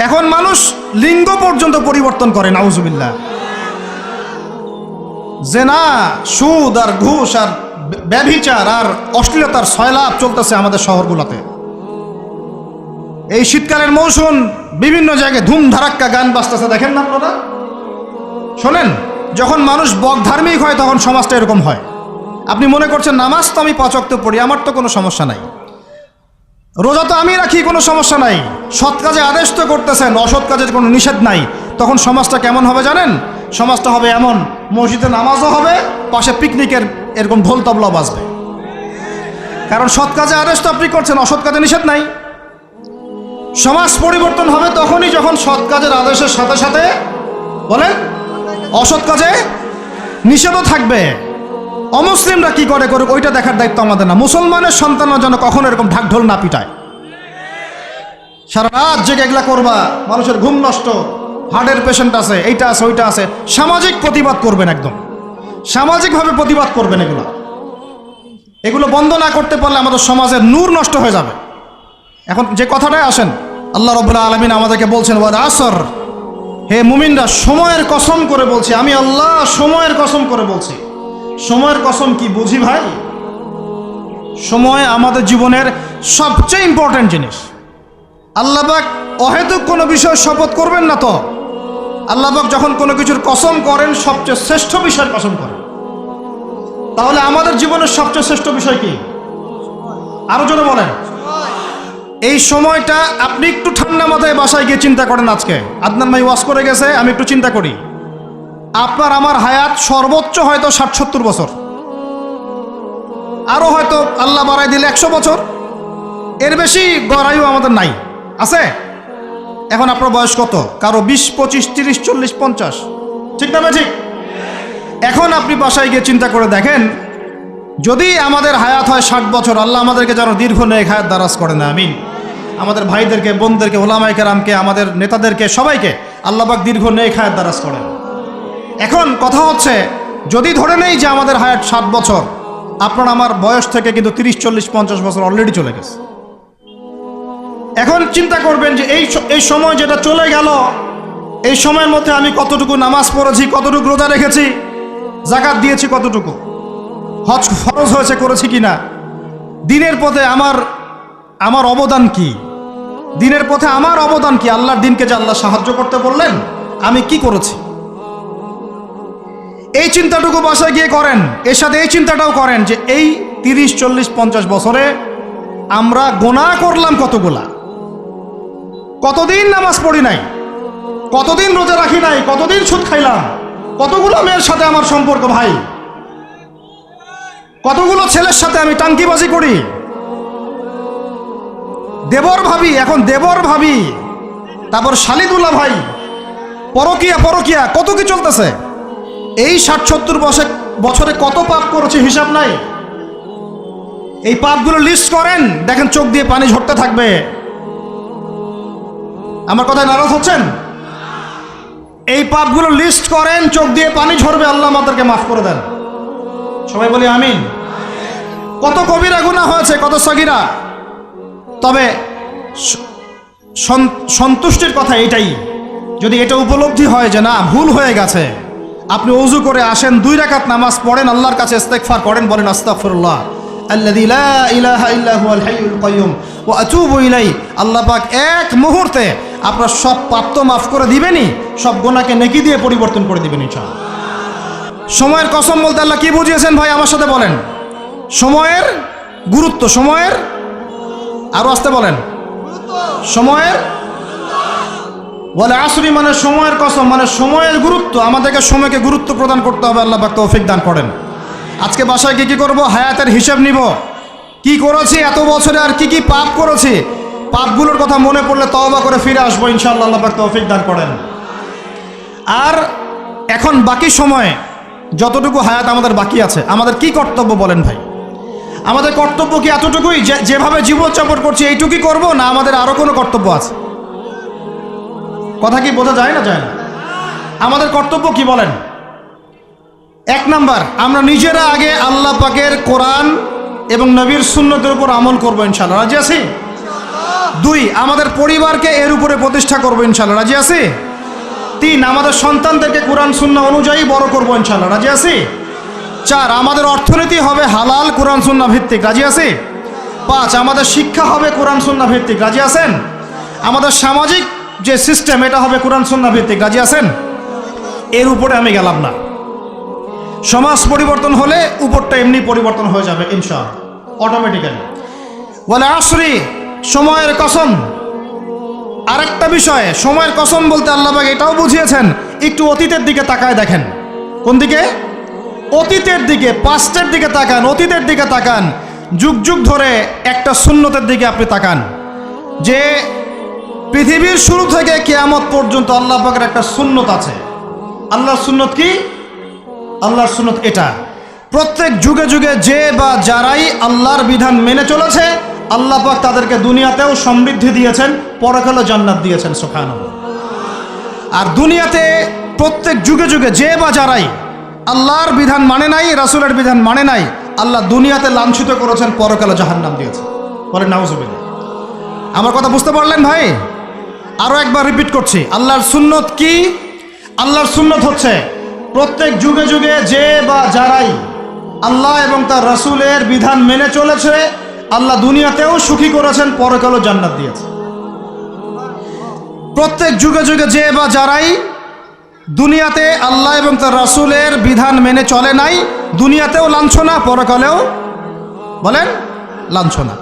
এখন মানুষ লিঙ্গ পর্যন্ত পরিবর্তন করে, নাউজুবিল্লাহ। জেনা, সুদ আর ঘুষ আর ব্যভিচার আর অশ্লীলতার সয়লাভ চলতেছে আমাদের শহরগুলোতে। এই শীতকালের মৌসুম বিভিন্ন জায়গায় ধুমধারাক্কা গান বাজতেছে, দেখেন না আপনারা? শোনেন, যখন মানুষ বকধার্মিক হয় তখন সমাজটা এরকম হয়। আপনি মনে করছেন নামাজ তো আমি 5 ওয়াক্ত পড়ি, আমার তো কোনো সমস্যা নাই, রোজা তো আমি রাখি, কোনো সমস্যা নাই, সৎ কাজে আদেশ তো করতেছেন, অসৎ কাজের কোনো নিষেধ নাই, তখন সমাজটা কেমন হবে জানেন? সমাজটা হবে এমন, মসজিদে নামাজও হবে, পাশে পিকনিকের এরকম ঢোল তবলা বাজবে। কারণ সৎ কাজে আদেশ তো আপনি করছেন, অসৎ কাজে নিষেধ নাই। সমাজ পরিবর্তন হবে তখনই যখন সৎ কাজের আদেশের সাথে সাথে বলেন অসৎ কাজে নিষেধও থাকবে। অমুসলিমরা কি করে করুক ওইটা দেখার দায়িত্ব আমাদের না। মুসলমানের সন্তানরা যেন কখনো এরকম ঢাক ঢোল না পিটায়। সারা রাত জেগে এগুলা করবা, মানুষের ঘুম নষ্ট, হার্টের পেশেন্ট আছে, এইটা আছে ওইটা আছে। সামাজিক প্রতিবাদ করবেন, একদম সামাজিকভাবে প্রতিবাদ করবেন। এগুলো বন্ধ না করতে পারলে আমাদের সমাজের নূর নষ্ট হয়ে যাবে। এখন যে কথাটাই আসেন, আল্লাহ রাব্বুল আলামিন আমাদেরকে বলছেন ওয়াল আসর, হে মুমিনরা সময়ের কসম করে বলছি, আমি আল্লাহ সময়ের কসম করে বলছি। সময়ের কসম কি বুঝি ভাই? সময় আমাদের জীবনের সবচেয়ে ইম্পর্টেন্ট জিনিস। আল্লাহ পাক অহেতুক কোনো বিষয় শপথ করবেন না তো। আল্লাহ পাক যখন কোনো কিছুর কসম করেন সবচেয়ে শ্রেষ্ঠ বিষয়ের কসম করেন। তাহলে আমাদের জীবনের সবচেয়ে শ্রেষ্ঠ বিষয় কি? আরো জোরে বলেন। এই সময়টা আপনি একটু ঠান্ডা মাথায় বাসায় গিয়ে চিন্তা করেন। আজকে আদনান ভাই ওয়াজ করে গেছে, আমি একটু চিন্তা করি, আপনার আমার হায়াত সর্বোচ্চ হয়তো 60-70 বছর, আরো হয়তো আল্লাহ বাড়াই দিলে 100 বছর, এর বেশি গড়াইও আমাদের নাই, আছে? এখন আপনার বয়স কত? কারো 20, 25, 30, 40, 50, ঠিক না ঠিক? এখন আপনি বাসায় গিয়ে চিন্তা করে দেখেন, যদি আমাদের হায়াত হয় 60 বছর, আল্লাহ আমাদেরকে যেন দীর্ঘ নেক হায়াত দারাজ করে না, আমিন। আমাদের ভাইদেরকে, বোনদেরকে, ওলামায়ে কেরামকে, আমাদের নেতাদেরকে, সবাইকে আল্লাহ পাক দীর্ঘ নেক হায়াত দারাজ করেন। এখন কথা হচ্ছে, যদি ধরে নেই যে আমাদের হায়াত 60 বছর, আপনার আমার বয়স থেকে কিন্তু 30, 40, 50 বছর অলরেডি চলে গেছে। এখন চিন্তা করবেন যে এই সময় যেটা চলে গেল, এই সময়ের মধ্যে আমি কতটুকু নামাজ পড়েছি, কতটুকু রোজা রেখেছি, যাকাত দিয়েছি কতটুকু, হজ ফরজ হয়েছে করেছি কিনা, দিনের পথে আমার অবদান কি, দিনের পথে আমার অবদান কি, আল্লাহর দিনকে যে আল্লাহ সাহায্য করতে বললেন আমি কি করেছি, এই চিন্তাটুকু বাসায় গিয়ে করেন। এর সাথে এই চিন্তাটাও করেন যে এই 30, 40, 50 বছরে আমরা গুনাহ করলাম কতগুলা, কতদিন নামাজ পড়ি নাই, কতদিন রোজা রাখি নাই, কতদিন সুদ খাইলাম, কতগুলো মেয়ের সাথে আমার সম্পর্ক ভাই, কতগুলো ছেলের সাথে আমি টাঙ্কিবাজি করি, দেবর ভাবি, এখন দেবর ভাবি, তারপর শালিদুল্লাহ ভাই, পরকিয়া কত কি চলতেছে। এই 60-70 বছরে কত পাপ করেছে হিসাব নাই। এই পাপগুলো লিস্ট করেন, দেখেন চোখ দিয়ে পানি ঝরতে থাকবে। আমার কথায় নারাজ হচ্ছেন? এই পাপগুলো লিস্ট করেন, চোখ দিয়ে পানি ঝরবে, আল্লাহ আমাদেরকে মাফ করে দেন। সবাই বলি আমিন। কত কবিরা গুনাহ হয়েছে, কত সগীরা। তবে সন্তুষ্টির কথা এটাই, যদি এটা উপলব্ধি হয় যে না ভুল হয়ে গেছে, আপনি ওযু করে আসেন, 2 রাকাত নামাজ পড়েন, আল্লাহর কাছে ইস্তেগফার করেন, বলেন আস্তাগফিরুল্লাহ আল্লাযী লা ইলাহা ইল্লা হুয়াল হাইয়ুল কাইয়্যুম ওয়া আতুবু ইলাইহি। আল্লাহ পাক এক মুহূর্তে আপনার সব পাপ তো মাফ করে দিবেনই, সব গুনাহকে নেকি দিয়ে পরিবর্তন করে দিবেন ইনশাআল্লাহ। সময়ের কসম বলতে আল্লাহ কি বুঝিয়েছেন ভাই আমার সাথে বলেন? সময়ের গুরুত্ব, সময়ের, আরো আসতে বলেন, সময়ের, ওয়াল আসরি মানে সময়ের কসম, মানে সময়ের গুরুত্ব। আমাদেরকে সময়কে গুরুত্ব প্রদান করতে হবে। আল্লাহ পাক তৌফিক দান করেন। আজকে বাসায় কি করব? হায়াতের হিসাব নিব, কি করেছি এত বছরে, আর কি পাপ করেছি, পাপগুলোর কথা মনে পড়লে তওবা করে ফিরে আসবো ইনশাআল্লাহ। আল্লাহ পাক তৌফিক দান করেন। আর এখন বাকি সময়ে যতটুকু হায়াত আমাদের বাকি আছে, আমাদের কি কর্তব্য বলেন ভাই? আমাদের কর্তব্য কি এতটুকুই, যেভাবে জীবনযাপন করছি এইটুকুই করব, না আমাদের আরো কোনো কর্তব্য আছে? কথা কি বোঝা যায় না? যায় না। আমাদের কর্তব্য কি বলেন? 1 নাম্বার, আমরা নিজেরা আগে আল্লাহ পাকের কোরআন এবং নবীর সুন্নতের উপর আমল করবো ইনশাআল্লাহ। রাজি আছি? 2, আমাদের পরিবারকে এর উপরে প্রতিষ্ঠা করবো ইনশাল্লাহ, রাজি আছি? 3, আমাদের সন্তানদেরকে কোরআন সুন্নাহ অনুযায়ী বড় করবো ইনশাল্লাহ, রাজি আছি? 4, আমাদের অর্থনীতি হবে হালাল কোরআন সুন্নাহ ভিত্তিক, রাজি আছি? 5, আমাদের শিক্ষা হবে কোরআন সুন্নাহ ভিত্তিক, রাজি আছেন? আমাদের সামাজিক যে সিস্টেম এটা হবে কোরআন সুন্নাহ ভিত্তিক, রাজি আছেন? এর উপরে আমি গেলাম না। সমাজ পরিবর্তন হলে উপরটা এমনি পরিবর্তন হয়ে যাবে ইনশাআল্লাহ, অটোমেটিক্যালি। ওয়াল আসরি, সময়ের কসম। আরেকটা বিষয়, সময়ের কসম বলতে আল্লাহ পাক এটাও বুঝিয়েছেন, একটু অতীতের দিকে তাকায় দেখেন। কোন দিকে? অতীতের দিকে, পাস্টের দিকে তাকান, অতীতের দিকে তাকান। যুগ যুগ ধরে একটা সুন্নতের দিকে আপনি তাকান, যে পৃথিবীর শুরু থেকে কিয়ামত পর্যন্ত আল্লাহ পাকের একটা সুন্নত আছে। আল্লাহর সুন্নত কি? আল্লাহর সুন্নত এটা, প্রত্যেক যুগে যুগে যে বা যারাই আল্লাহর বিধান মেনে চলেছে আল্লাহ পাক তাদেরকে দুনিয়াতেও সমৃদ্ধি দিয়েছেন, পরকালে জান্নাত দিয়েছেন, সুবহানাল্লাহ। আর দুনিয়াতে প্রত্যেক যুগে যুগে যে বা যারাই আল্লাহর বিধান মানে নাই, রাসূলের বিধান মানে নাই, আল্লাহ দুনিয়াতে লাঞ্ছিত করেছেন, পরকালে জাহান্নাম দিয়েছেন। বলেন নাউজুবিল্লাহ। আমার কথা বুঝতে পারলেন ভাই? আরো একবার রিপিট করছি, আল্লাহর সুন্নত কি? আল্লাহর সুন্নত হচ্ছে প্রত্যেক যুগে যুগে যে বা যারাই আল্লাহ এবং তার রাসূলের বিধান মেনে চলেছে আল্লাহ দুনিয়াতেও সুখী করেছেন, পরকালেও জান্নাত দিয়েছে। প্রত্যেক যুগে যুগে যে বা যারাই দুনিয়াতে আল্লাহ এবং তার রাসূলের বিধান মেনে চলে নাই, দুনিয়াতেও লাঞ্ছনা, পরকালেও বলেন লাঞ্ছনা।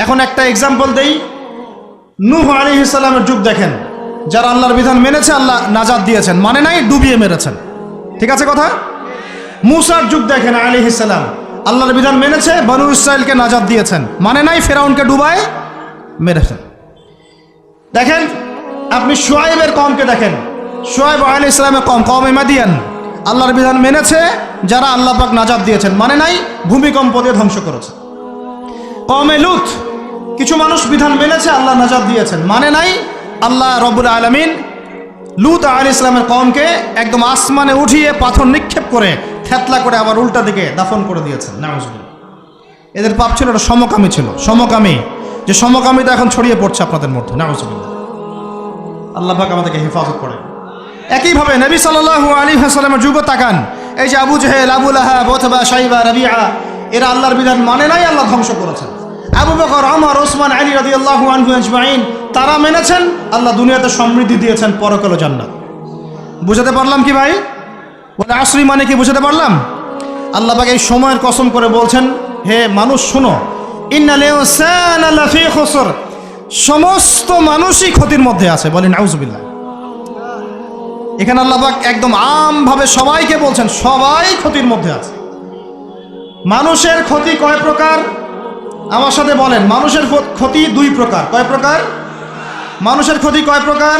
এখন একটা এক্সাম্পল দেই, নূহ আলাইহিস সালামের যুগ দেখেন, যারা আল্লাহর বিধান মেনেছে আল্লাহ নাজাত দিয়েছেন, মানে নাই ডুবিয়ে মেরেছেন, ঠিক আছে কথা? মূসার যুগ দেখেন আলাইহিস সালাম, আল্লাহর বিধান মেনেছে, বনু ইসরাইলকে নাজাত দিয়েছেন, মানে নাই ফেরাউনকে ডুবায় মেরেছেন। দেখেন আপনি শুআয়বের কওমকে দেখেন, শুআয়ব আলাইহিস সালামের কওম, কওমে মাদিয়ান, আল্লাহর বিধান মেনেছে, যারা আল্লাহ পাক নাজাত দিয়েছেন, মানে নাই ভূমিকম্প দিয়ে ধ্বংস করেছে। কওমে লূত, কিছু মানুষ বিধান মেনেছে, আল্লাহ নাজাত দিয়েছেন, মানে নাই, আল্লাহ রব্বুল আলামিন লূত আলাইহিস সালামের কওমকে একদম আসমানে উঠিয়ে পাথর নিক্ষেপ করে থেতলা করে আবার উল্টা দিকে দাফন করে দিয়েছেন, নাউজুবিল্লাহ। এদের পাপ ছিল, এটা সমকামী ছিল, সমকামী, যে সমকামিতা এখন ছড়িয়ে পড়ছে আপনাদের মধ্যে, নাউজুবিল্লাহ। আল্লাহ পাক আমাদেরকে হেফাজত করেন। একইভাবে নবী সাল্লাল্লাহু আলাইহি ওয়াসাল্লামের যুগ তাকান, এই যে আবু জেহেল, আবু লাহাব, উতবা, শাইবা, রাবিআ, এরা আল্লাহর বিধান মানে নাই, আল্লাহ ধ্বংস করেছেন। আবু বকর, ওমর, ওসমান, আলী রাদিয়াল্লাহু আনহু আজমাইন, তারা মেনেছেন, আল্লাহ দুনিয়াতে সমৃদ্ধি দিয়েছেন, পরকালে জান্নাত। বুঝাতে পারলাম কি ভাই? বলে আসরি মানে কি বুঝাতে পারলাম? আল্লাহ পাক এই সময়ের কসম করে বলছেন, হে মানুষ শোনো, ইন্নাল ইনসানা লাফি খুসর, সমস্ত মানুষই ক্ষতির মধ্যে আছে। বলেন নাউজুবিল্লাহ। এখানে আল্লাহ পাক একদম আমভাবে সবাইকে বলছেন, সবাই ক্ষতির মধ্যে আছে। মানুষের ক্ষতি কয় প্রকার? আমার সাথে বলেন, মানুষের ক্ষতি 2 প্রকার। কয় প্রকার? মানুষের ক্ষতি কয় প্রকার?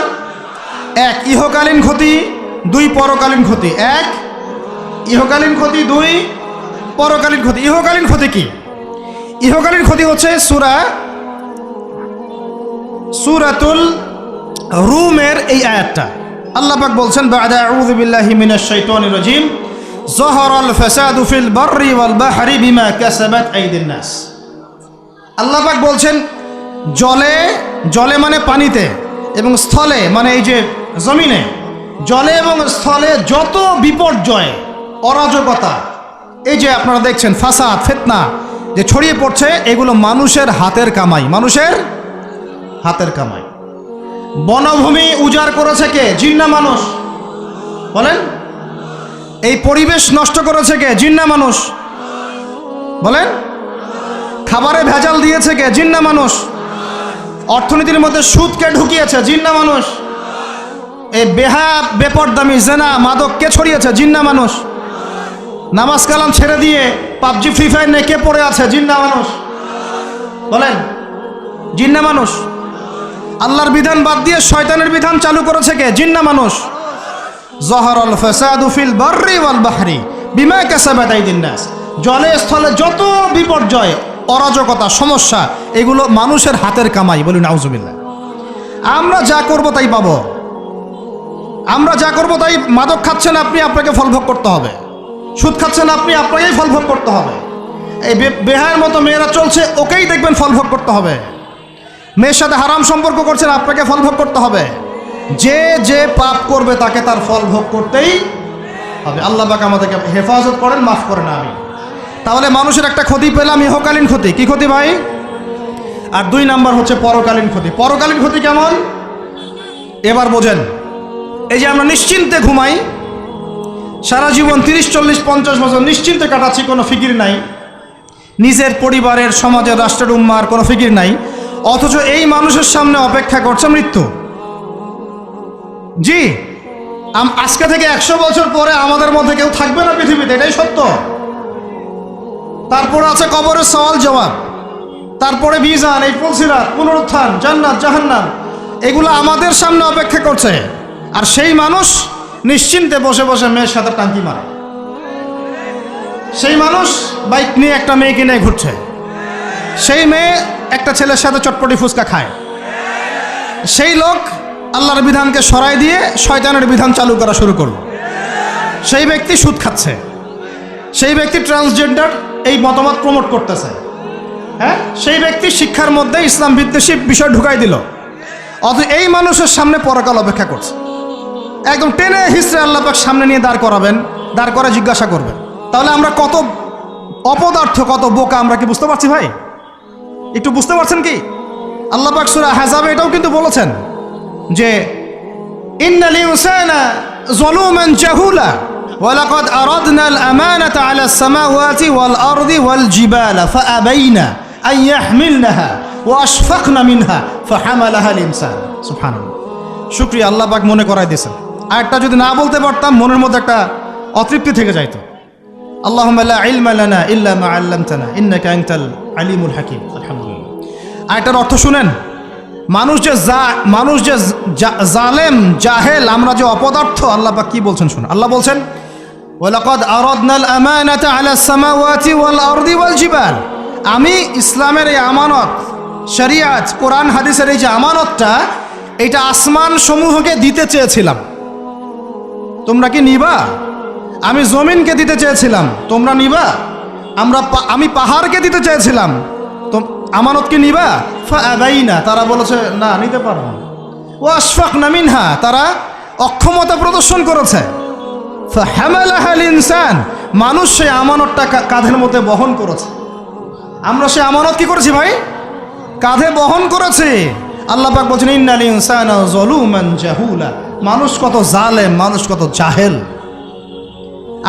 1 ইহকালীন ক্ষতি, 2 পরকালীন ক্ষতি। 1 ইহকালীন ক্ষতি, 2 পরকালীন ক্ষতি। ইহকালীন ক্ষতি কি? ইহকালীন ক্ষতি হচ্ছে সূরাতুল রুমের এই আয়াতটা। আল্লাহ পাক বলছেন, বা'দা আউযু বিল্লাহি মিনাশ শাইতানির রাজীম, যাহারাল ফাসাদু ফিল বাররি ওয়াল বাহরি বিমা কাসাবাত আইদিন নাস। আল্লাহ পাক বলছেন, জলে, জলে মানে পানিতে, এবং স্থলে মানে এই যে জমিনে, জলে এবং স্থলে যত বিপর্যয়, অরাজকতা, এই যে আপনারা দেখছেন ফাসাদ, ফিতনা যে ছড়িয়ে পড়ছে, এগুলো মানুষের হাতের কামাই, মানুষের হাতের কামাই। বনভূমি উজাড় করেছে কে? জিন না মানুষ? বলেন। এই পরিবেশ নষ্ট করেছে কে? জিন না মানুষ? বলেন। খাবারে ভেজাল দিয়েছে কে? জিন না মানুষ? অর্থনীতির মধ্যে সুদকে ঢুকিয়েছে, জিন না মানুষ? এই বেপরদামি, জেনা, মাদক কে ছড়িয়েছে? জিন না মানুষ? নামাজ কালাম ছেড়ে দিয়ে পাবজি, ফ্রি ফায়ার নিয়ে কে পড়ে আছে? জিন না মানুষ? বলেন, জিন না মানুষ? আল্লাহর বিধান বাদ দিয়ে শয়তানের বিধান চালু করেছে কে? জিন না মানুষ? যাহারাল ফাসাদু ফিল বাররি ওয়াল বাহরি বিমা কাসাবাত আইদিন নাস, জলে স্থলে যত বিপর্যয়, অরাজকতা, সমস্যা, এগুলো মানুষের হাতের কামাই। বলি নাউজুবিল্লাহ। আমরা যা করব তাই পাবো, আমরা যা করব তাই। মাদক খাচ্ছেন আপনি, আপনাকে ফলভোগ করতে হবে। সুদ খাচ্ছেন আপনি, আপনাকেই ফলভোগ করতে হবে। এই বেহায়ের মতো মেয়েরা চলছে, ওকেই দেখবেন ফলভোগ করতে হবে। মেয়ের সাথে হারাম সম্পর্ক করছেন, আপনাকে ফল ভোগ করতে হবে। যে যে পাপ করবে তাকে তার ফল ভোগ করতেই হবে। আল্লাহ পাক আমাদেরকে হেফাজত করেন, মাফ করেন। আমি তাহলে মানুষের একটা ক্ষতি পেলাম, ইহকালীন ক্ষতি। কি ক্ষতি ভাই? আর 2 নাম্বার হচ্ছে পরকালীন ক্ষতি। পরকালীন ক্ষতি কেমন এবার বোঝেন। এই যে আমরা নিশ্চিন্তে ঘুমাই, সারা জীবন 30, 40, 50 বছর নিশ্চিন্তে কাটাচ্ছি, কোনো ফিকির নাই, নিজের পরিবারের, সমাজের, রাষ্ট্রের, উম্মার কোনো ফিকির নাই, অথচ এই মানুষের সামনে অপেক্ষা করছে মৃত্যু। জি, আজকে থেকে 100 বছর পরে আমাদের মধ্যে কেউ থাকবে না পৃথিবীতে, এটাই সত্য। তারপরে আছে কবরের সওয়াল জবাব, তারপরে মিজান, এই ফুলসিরাত, পুনরুত্থান, জান্নাত, জাহান্নাম, এগুলো আমাদের সামনে অপেক্ষা করছে। আর সেই মানুষ নিশ্চিন্তে বসে বসে মেয়ের সাথে টাঙ্কি মারে। সেই মানুষ বাইক নিয়ে একটা মেয়েকে নিয়ে ঘুরছে, সেই মেয়ে একটা ছেলের সাথে চটপটি ফুচকা খায়। সেই লোক আল্লাহর বিধানকে সরাই দিয়ে শয়তানের বিধান চালু করা শুরু করলো। সেই ব্যক্তি সুদ খাচ্ছে, সেই ব্যক্তি ট্রান্সজেন্ডার এই মতামত প্রমোট করতেছে। হ্যাঁ, সেই ব্যক্তি শিক্ষার মধ্যে ইসলাম বিদ্বেষী বিষয় ঢুকাই দিল। অথচ এই মানুষের সামনে পরকাল অপেক্ষা করছে। একদম টেনে হিসড়ে আল্লাহ পাক সামনে নিয়ে দাঁড় করাবেন, দাঁড় করে জিজ্ঞাসা করবেন। তাহলে আমরা কত অপদার্থ, কত বোকা, আমরা কি বুঝতে পারছি ভাই? একটু বুঝতে পারছেন কি? আল্লাহ পাক সূরা আহজাবে এটাও কিন্তু বলেছেন যে ইন্নাল ইনসানা যালুমান জাহুলা ওয়ালাকাদ আরাদনাল আমানাতা আলাস সামাওয়াতি ওয়াল আরদি ওয়াল জিবালা ফাআবাইনা আন ইয়াহমিলনাহা ওয়া আশফাকনা মিনহা ফাহামালাহাল ইনসান। সুবহানাল্লাহ, শুকরিয়া, আল্লাহ পাক মনে করাই দিয়েছেন। আরেকটা যদি না বলতে পারতাম মনের মধ্যে একটা অতৃপ্তি থেকে যাইতো। আল্লাহুম্মা লা ইলমা লানা ইল্লা মা আল্লামতানা ইন্নাকা আনতাল আলিমুল হাকিম। আলহামদুলিল্লাহ। আরেকটার অর্থ শুনেন, মানুষ যে জালেম, জাহেল, আমরা যে অপদার্থ, আল্লাহ পাক কি বলছেন শুনুন। আল্লাহ বলছেন ওয়ালাকাদ আরাদনাল আমানাতা আলাস সামাওয়াতি ওয়াল আরদি ওয়াল জিবাল, আমি ইসলামের এই আমানত, শরিয়াত, কোরআন হাদিসের এই যে আমানতটা, এটা আসমান সমূহকে দিতে চেয়েছিলাম, তোমরা কি নিবা? আমি জমিনকে দিতে চেয়েছিলাম, তোমরা নিবা? আমি পাহাড়কে দিতে চেয়েছিলাম, আমানত কি নিবা? ফাআবাইনা, তারা বলেছে না, নিতে পারবো না। ওয়া আশফাকনা মিনহা, তারা অক্ষমতা প্রদর্শন করেছে। ফাহামালাহাল ইনসান, মানুষ সেই আমানতটা কাঁধের মধ্যে বহন করেছে। আমরা সেই আমানত কি করেছি ভাই? কাঁধে বহন করেছি। আল্লাহ পাক বলছেন ইন্নাল ইনসানা যালুমান জাহুলা, মানুষ কত জালেম, মানুষ কত জাহেল।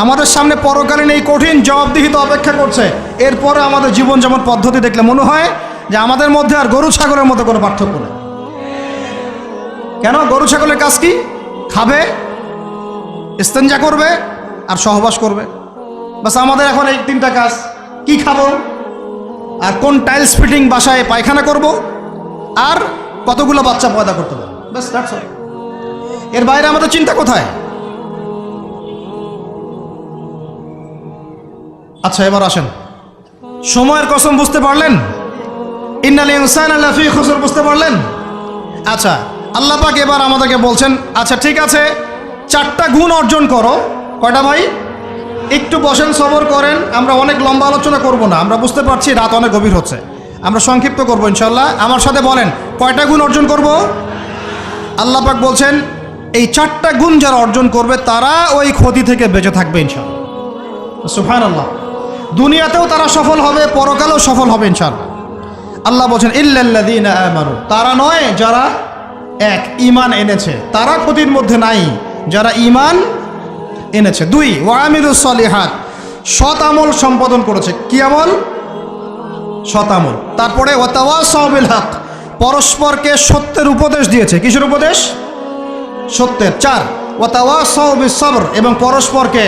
আমাদের সামনে পরকালীন এই কঠিন জবাবদিহিতা অপেক্ষা করছে। এরপরে আমাদের জীবন যেমন পদ্ধতি দেখলে মনে হয় যে আমাদের মধ্যে আর গরু ছাগলের মধ্যে কোনো পার্থক্য নেই। কেন? গরু ছাগলের কাজ কি? খাবে, ইস্তেঞ্জা করবে আর সহবাস করবে, বাস। আমাদের এখন এই 3টা কাজ, কি খাবো আর কোন টাইলস ফিটিং বাসায় পায়খানা করব আর কতগুলো বাচ্চা পয়দা করতে পারবো, বাস, দ্যাটস অল। এর বাইরে আমাদের চিন্তা কোথায়? আচ্ছা, এবার আসেন, সময়ের কসম বুঝতে পারলেন? ইন্নাল ইনসানা লাফি খুসর বুঝতে পারলেন? আচ্ছা, আল্লাহ পাক এবার আমাদেরকে বলছেন, আচ্ছা ঠিক আছে, 4টা গুণ অর্জন করো। কয়টা ভাই? একটু বসেন, সবর করেন, আমরা অনেক লম্বা আলোচনা করব না, আমরা বুঝতে পারছি রাত অনেক গভীর হচ্ছে, আমরা সংক্ষিপ্ত করবো ইনশাল্লাহ। আমার সাথে বলেন, কয়টা গুণ অর্জন করব? আল্লাহ পাক বলছেন এই 4টা গুণ যারা অর্জন করবে তারা ওই ক্ষতি থেকে বেঁচে থাকবে ইনশাল্লাহ। সুবহানাল্লাহ। দুনিয়াতেও তারা সফল হবে, পরকালেও সফল হবে ইনশাআল্লাহ। আল্লাহ বলছেন ইল্লাল্লাযীনা আমানু, তারা নয় যারা এক ঈমান এনেছে, তারা ক্ষতির মধ্যে নাই, যারা ঈমান এনেছে। 2 ওয়া আমিলুস সলিহাত, সৎ আমল সম্পাদন করেছে। কি আমল? সৎ আমল। তারপরে ওয়া তাওয়াসাউ বিল হক, পরস্পরকে সত্যের উপদেশ দিয়েছে। কিসের উপদেশ? সত্যের। 4 ওয়া তাওয়াসাউ বিস সবর, এবং পরস্পরকে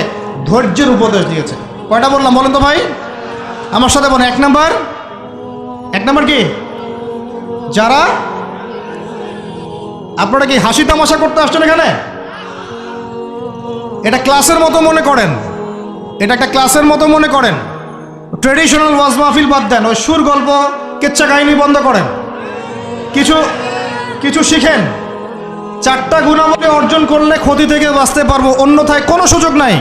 ধৈর্যের উপদেশ দিয়েছে। কয়টা বললাম বলেন তো ভাই? আমার সাথে বলেন। 1 নাম্বার কি? যারা, আপনারা কি হাসি তামাশা করতে আসছেন এখানে? এটা ক্লাসের মতো মনে করেন, এটা একটা ক্লাসের মতো মনে করেন। ট্রেডিশনাল ওয়াজ মাহফিল বাদ দেন, ওই সুর গল্প কেচ্চা কাহিনী বন্ধ করেন, কিছু শিখেন। 4টা গুণাবলী অর্জন করলে ক্ষতি থেকে বাঁচতে পারবো, অন্যথায় কোনো সুযোগ নাই।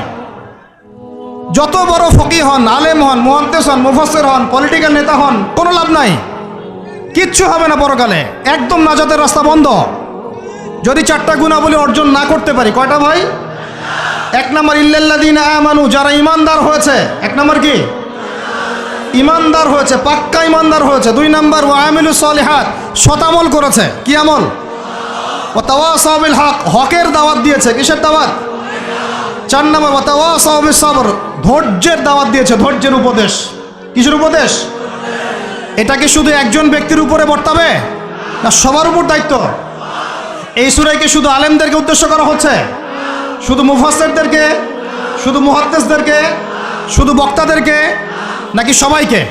যত বড় ফকিহ হন, আলেম হন, মুহাদ্দিস হন, মুফাসসির হন, পলিটিক্যাল নেতা হন, কোনো লাভ নাই। কিচ্ছু হবে না পরকালে, একদম নাজাতের রাস্তা বন্ধ। যদি 4টা গুণাবলী অর্জন না করতে পারি। কয়টা ভাই? 1 নম্বর ইল্লাল্লাযীনা আমানু, যারা ইমানদার হয়েছে। 1 নম্বর কি? ইমানদার হয়েছে, পাক্কা ইমানদার হয়েছে। 2 নম্বর ওয়া আমিলুস সলিহাত, সৎ আমল করেছে। কি আমল? ওয়া তাওয়াসাউ বিল হক, হকের দাওয়াত দিয়েছে। কিসের দাওয়াত? 4 নম্বর ওয়া তাওয়াসাউ বিস সবর, ধৈর্যের দাওয়াত দিয়েছে, ধৈর্যের উপদেশ। কিসের উপদেশ? এটা কি শুধু একজন ব্যক্তির উপরে বর্তাবে না সবার উপর দায়িত্ব? এই সূরায় কি শুধু আলেমদেরকে উদ্দেশ্য করা হচ্ছে? শুধু মুফাসসিরদেরকে? শুধু মুহাদ্দিসদেরকে? শুধু বক্তাদেরকে? নাকি সবাইকে?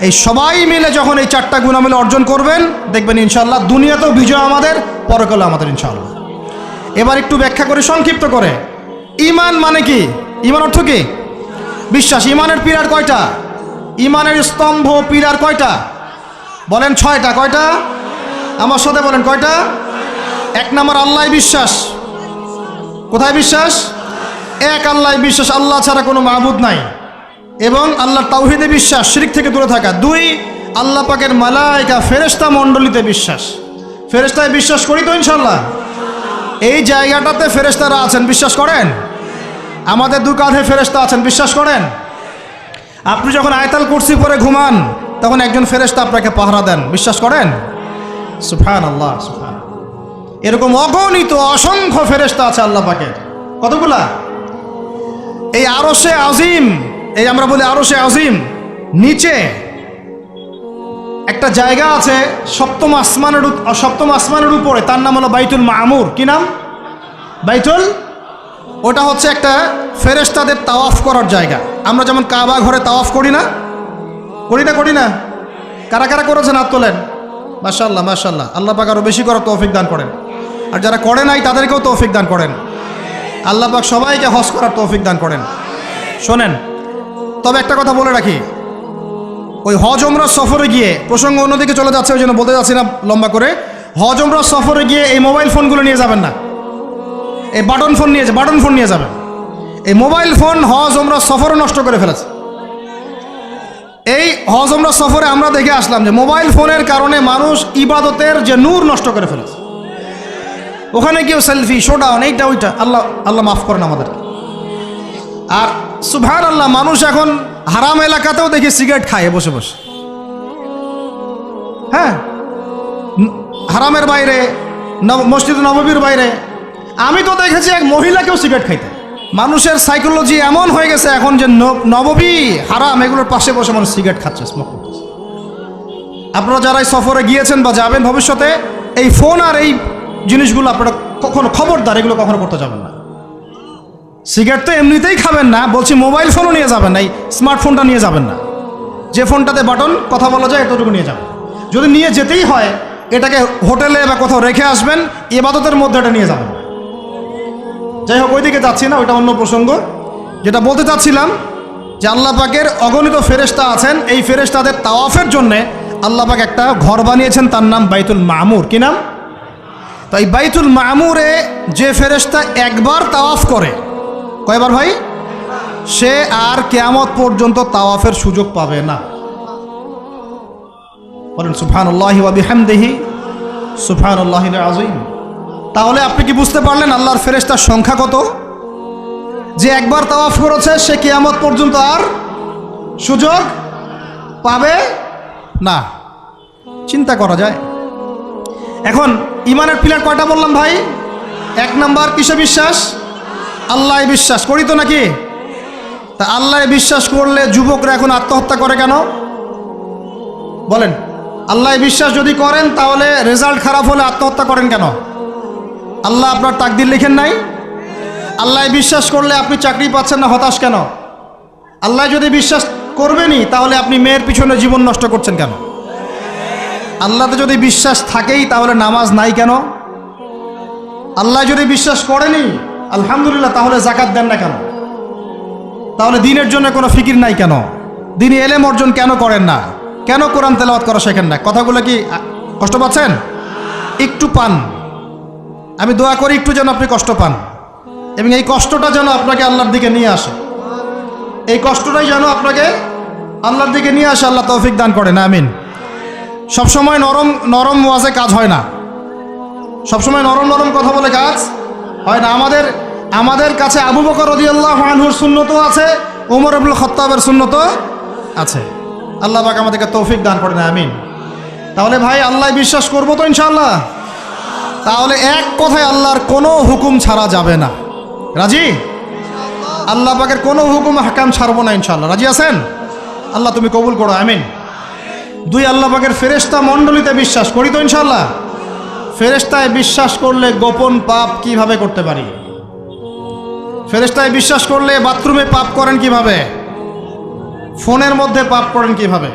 এই সবাই মিলে যখন এই 4টা গুণাবলী অর্জন করবেন, দেখবেন ইনশাআল্লাহ দুনিয়াতেও বিজয় আমাদের, পরকালে আমাদের ইনশাআল্লাহ। এবার একটু ব্যাখ্যা করে সংক্ষিপ্ত করে, ঈমান মানে কি? ঈমান অর্থ কি? বিশ্বাস। ঈমানের পিলার কয়টা? ঈমানের স্তম্ভ পিলার কয়টা? বলেন 6টা। কয়টা? আমার সাথে বলেন কয়টা? 1 নম্বর আল্লাহ বিশ্বাস। কোথায় বিশ্বাস? এক আল্লাহ বিশ্বাস, আল্লাহ ছাড়া কোনো মাবুদ নাই। এবং আল্লাহর তাওহীদে বিশ্বাস, শিরক থেকে দূরে থাকা। 2 আল্লাহ পাকের মালায়েকা ফেরেশতা মণ্ডলীতে বিশ্বাস। ফেরেশতায় বিশ্বাস করি তো ইনশাআল্লাহ? এই জায়গাটাতে ফেরেশতারা আছেন, বিশ্বাস করেন? আমাদের 2 কাঁধে ফেরেশতা আছেন, বিশ্বাস করেন? আপনি যখন আয়াতুল কুরসি পড়ে ঘুমান, তখন একজন ফেরেশতা আপনাকে পাহারা দেন, বিশ্বাস করেন? সুবহানাল্লাহ, সুবহানাল্লাহ। এরকম অগণিত অসংখ্য ফেরেশতা আছে আল্লাহ পাকের। কতগুলা? এই আরশে আজিম, এই আমরা বলি আরশে আজিম, নিচে একটা জায়গা আছে 7ম আসমানের উপরে, তার নাম হলো বাইতুল মামুর। কি নাম? বাইতুল। ওটা হচ্ছে একটা ফেরেশতাদের তাওয়াফ করার জায়গা। আমরা যেমন কাবা ঘরে তাওয়াফ করি না? করি না? কারা কারা করেছেন হাত তোলেন? মাশাআল্লাহ, মাশাআল্লাহ। আল্লাহ পাক আরো বেশি করার তৌফিক দান করেন। আর যারা করে নাই তাদেরকেও তৌফিক দান করেন। আল্লাহ পাক সবাইকে হজ করার তৌফিক দান করেন। শোনেন, তবে একটা কথা বলে রাখি, ওই হজ উমরা সফরে গিয়ে, প্রসঙ্গ অন্যদিকে চলে যাচ্ছে ওই জন্য বলতে যাচ্ছি না লম্বা করে, হজ উমরা সফরে গিয়ে এই মোবাইল ফোনগুলো নিয়ে যাবেন না। এই বাটন ফোন নিয়ে যাবেন। এই মোবাইল ফোন হজ উমরা সফরে নষ্ট করে ফেলেছে। এই হজ উমরা সফরে আমরা দেখে আসলাম যে মোবাইল ফোনের কারণে মানুষ ইবাদতের যে নূর নষ্ট করে ফেলেছে। ওখানে কেউ সেলফি, শোডাউন, এইটা ওইটা। আল্লাহ মাফ করেন আমাদেরকে। আর সুবহানাল্লাহ, মানুষ এখন হারাম এলাকাতেও দেখি সিগারেট খায় বসে বসে। হ্যাঁ, হারামের বাইরে, মসজিদ নববীর বাইরে আমি তো দেখেছি এক মহিলাকেও সিগারেট খাইতে। মানুষের সাইকোলজি এমন হয়ে গেছে এখন যে নববী হারাম, এগুলোর পাশে বসে মানুষ সিগারেট খাচ্ছে, স্মোক করতেছে। আপনারা যারাই সফরে গিয়েছেন বা যাবেন ভবিষ্যতে, এই ফোন আর এই জিনিসগুলো আপনারা কখনো, খবরদার, এগুলো কখনো করতে যাবেন না। সিগারেট তো এমনিতেই খাবেন না, বলছি মোবাইল ফোনও নিয়ে যাবেন না, এই স্মার্টফোনটা নিয়ে যাবেন না। যে ফোনটাতে বাটন কথা বলা যায় এতটুকু নিয়ে যাবেন। যদি নিয়ে যেতেই হয়, এটাকে হোটেলে বা কোথাও রেখে আসবেন, ইবাদতের মধ্যে এটা নিয়ে যাবেন। যাই হোক, ওইদিকে যাচ্ছি না, ওইটা অন্য প্রসঙ্গ। যেটা বলতে চাচ্ছিলাম যে আল্লাহ পাকের অগণিত ফেরেশতা আছেন। এই ফেরেশতাদের তাওয়াফের জন্যে আল্লাহ পাক একটা ঘর বানিয়েছেন, তার নাম বাইতুল মামুর। কি নাম? তো এই বাইতুল মামুরে যে ফেরেশতা একবার তাওয়াফ করে, কয়বার ভাই? সে আর কিয়ামত পর্যন্ত তাওয়াফের সুযোগ পাবে না। বলেন সুবহানাল্লাহি ওয়া বিহামদিহি সুবহানাল্লাহিল আযীম। তাহলে আপনি কি বুঝতে পারলেন আল্লাহর ফেরেশতার সংখ্যা কত? যে একবার তাওয়াফ করেছে সে কিয়ামত পর্যন্ত আর সুযোগ পাবে না। চিন্তা করা যায়। এখন ঈমানের পিলার কয়টা বললাম ভাই? 1 নাম্বার কিসে বিশ্বাস? আল্লাহ বিশ্বাস করি তো নাকি? তা আল্লাহ বিশ্বাস করলে যুবকরা এখন আত্মহত্যা করে কেন? বলেন, আল্লাহ বিশ্বাস যদি করেন তাহলে রেজাল্ট খারাপ হলে আত্মহত্যা করেন কেন? আল্লাহ আপনার তাকদির লিখেন নাই? আল্লাহ বিশ্বাস করলে আপনি চাকরি পাচ্ছেন না, হতাশ কেন? আল্লাহ যদি বিশ্বাস করবেনই, তাহলে আপনি মেয়ের পিছনে জীবন নষ্ট করছেন কেন? আল্লাহতে যদি বিশ্বাস থাকেই, তাহলে নামাজ নাই কেন? আল্লাহ যদি বিশ্বাস করেনি, আলহামদুলিল্লাহ, তাহলে যাকাত দেন না কেন? তাহলে দিনের জন্য কোনো ফিকির নাই কেন? দিনে এলেম অর্জন কেন করেন না? কেন কোরআন তেলাওয়াত করা শেখেন না? কথাগুলো কি কষ্ট পাচ্ছেন? একটু পান। আমি দোয়া করি একটু যেন আপনি কষ্ট পান, এবং এই কষ্টটা যেন আপনাকে আল্লাহর দিকে নিয়ে আসে। এই কষ্টটাই যেন আপনাকে আল্লাহর দিকে নিয়ে আসে। আল্লাহ তৌফিক দান করেন, আমিন। সবসময় নরম নরম ওয়াজে কাজ হয় না, সবসময় নরম নরম কথা বলে কাজ হয় না। আমাদের কাছে আবু বকর রাদিয়াল্লাহু আনহুর সুন্নতও আছে, ওমর ইবনুল খাত্তাবের সুন্নতও আছে। আল্লাহ পাক আমাদেরকে তৌফিক দান করেন, আমিন। তাহলে ভাই আল্লাহ বিশ্বাস করবো তো ইনশাআল্লাহ? তাহলে এক কথায় আল্লাহর কোনো হুকুম ছাড়া যাবে না। রাজি? আল্লাহ পাকের কোনো হুকুম হাকাম ছাড়বো না ইনশাআল্লাহ। রাজি আছেন? আল্লাহ তুমি কবুল করো, আমিন। দুই, আল্লাহ পাকের ফেরেশতা মণ্ডলীতে বিশ্বাস করি তো ইনশাআল্লাহ? ফেরেশতায় বিশ্বাস করলে গোপন পাপ কিভাবে করতে পারি? ফেরেশতায় বিশ্বাস করলে বাথরুমে পাপ করেন কিভাবে? ফোনের মধ্যে পাপ করেন কিভাবে?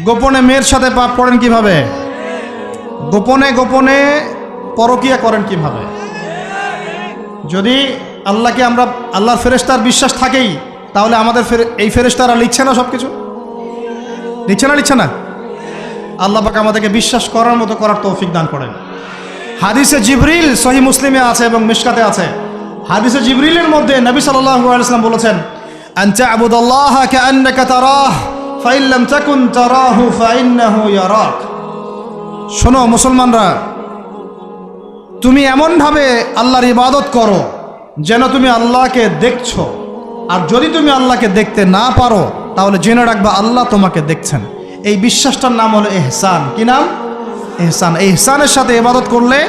গোপনে মেয়ের সাথে পাপ করেন কিভাবে? গোপনে গোপনে পরকিয়া করেন কিভাবে? যদি আল্লাহকে আমরা আল্লাহর ফেরেশতার বিশ্বাস থাকেই, তাহলে আমাদের এই ফেরেশতারা লিখছে না সব কিছু? লিখছে না? আল্লাহ পাক আমাদেরকে বিশ্বাস করার মতো করার তৌফিক দান করেন। হাদিসে জিবরিল সহিহ মুসলিমে আছে এবং মিশকাতে আছে। হাদিসে জিবরিলের মধ্যে নবী সাল্লাল্লাহু আলাইহি ওয়াসাল্লাম বলেছেন, আনতা আবুদাল্লাহ কাআন্নাকা তারাহ ফাইন লাম তাকুন তারাহু ফাইন্নাহু ইয়ারাক। শোনো মুসলমানরা, তুমি এমনভাবে আল্লাহর ইবাদত করো যেন তুমি আল্লাহকে দেখছো, আর যদি তুমি আল্লাহকে দেখতে না পারো তাহলে জেনে রাখবা আল্লাহ তোমাকে দেখছেন। এই বিশ্বাসটার নাম হলো ইহসান। কি নাম? ইহসান। এই ইহসানের সাথে ইবাদত করলে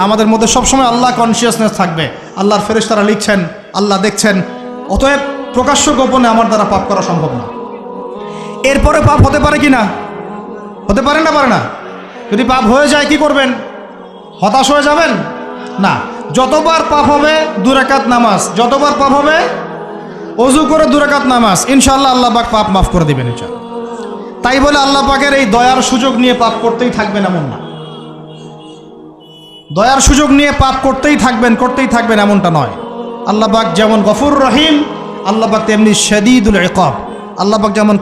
আমাদের মধ্যে সবসময় আল্লাহ কনসিয়াসনেস থাকবে। আল্লাহর ফেরেশতারা লিখছেন, আল্লাহ দেখছেন। অতএব প্রকাশ্য গোপনে আমার দ্বারা পাপ করা সম্ভব না। এরপরে পাপ হতে পারে কি না? হতে পারে না? পারে না? যদি পাপ হয়ে যায় কি করবেন? হতাশ হয়ে যাবেন না। যতবার পাপ হবে 2 রাকাত নামাজ, যতবার পাপ হবে ওযু করে 2 রাকাত নামাজ, ইনশাআল্লাহ আল্লাহ পাক পাপ মাফ করে দিবেন ইনশাআল্লাহ। তাই বলে আল্লাহ পাকের এই দয়ার সুযোগ নিয়ে পাপ করতেই থাকবেন এমন না। দয়ার সুযোগ নিয়ে পাপ করতেই থাকবেন এমনটা নয়। আল্লাহ পাক যেমন গফুর রহিম, আল্লাহ পাক তেমনি শাদীদুল ইকাব। আল্লাহ পাক যেমন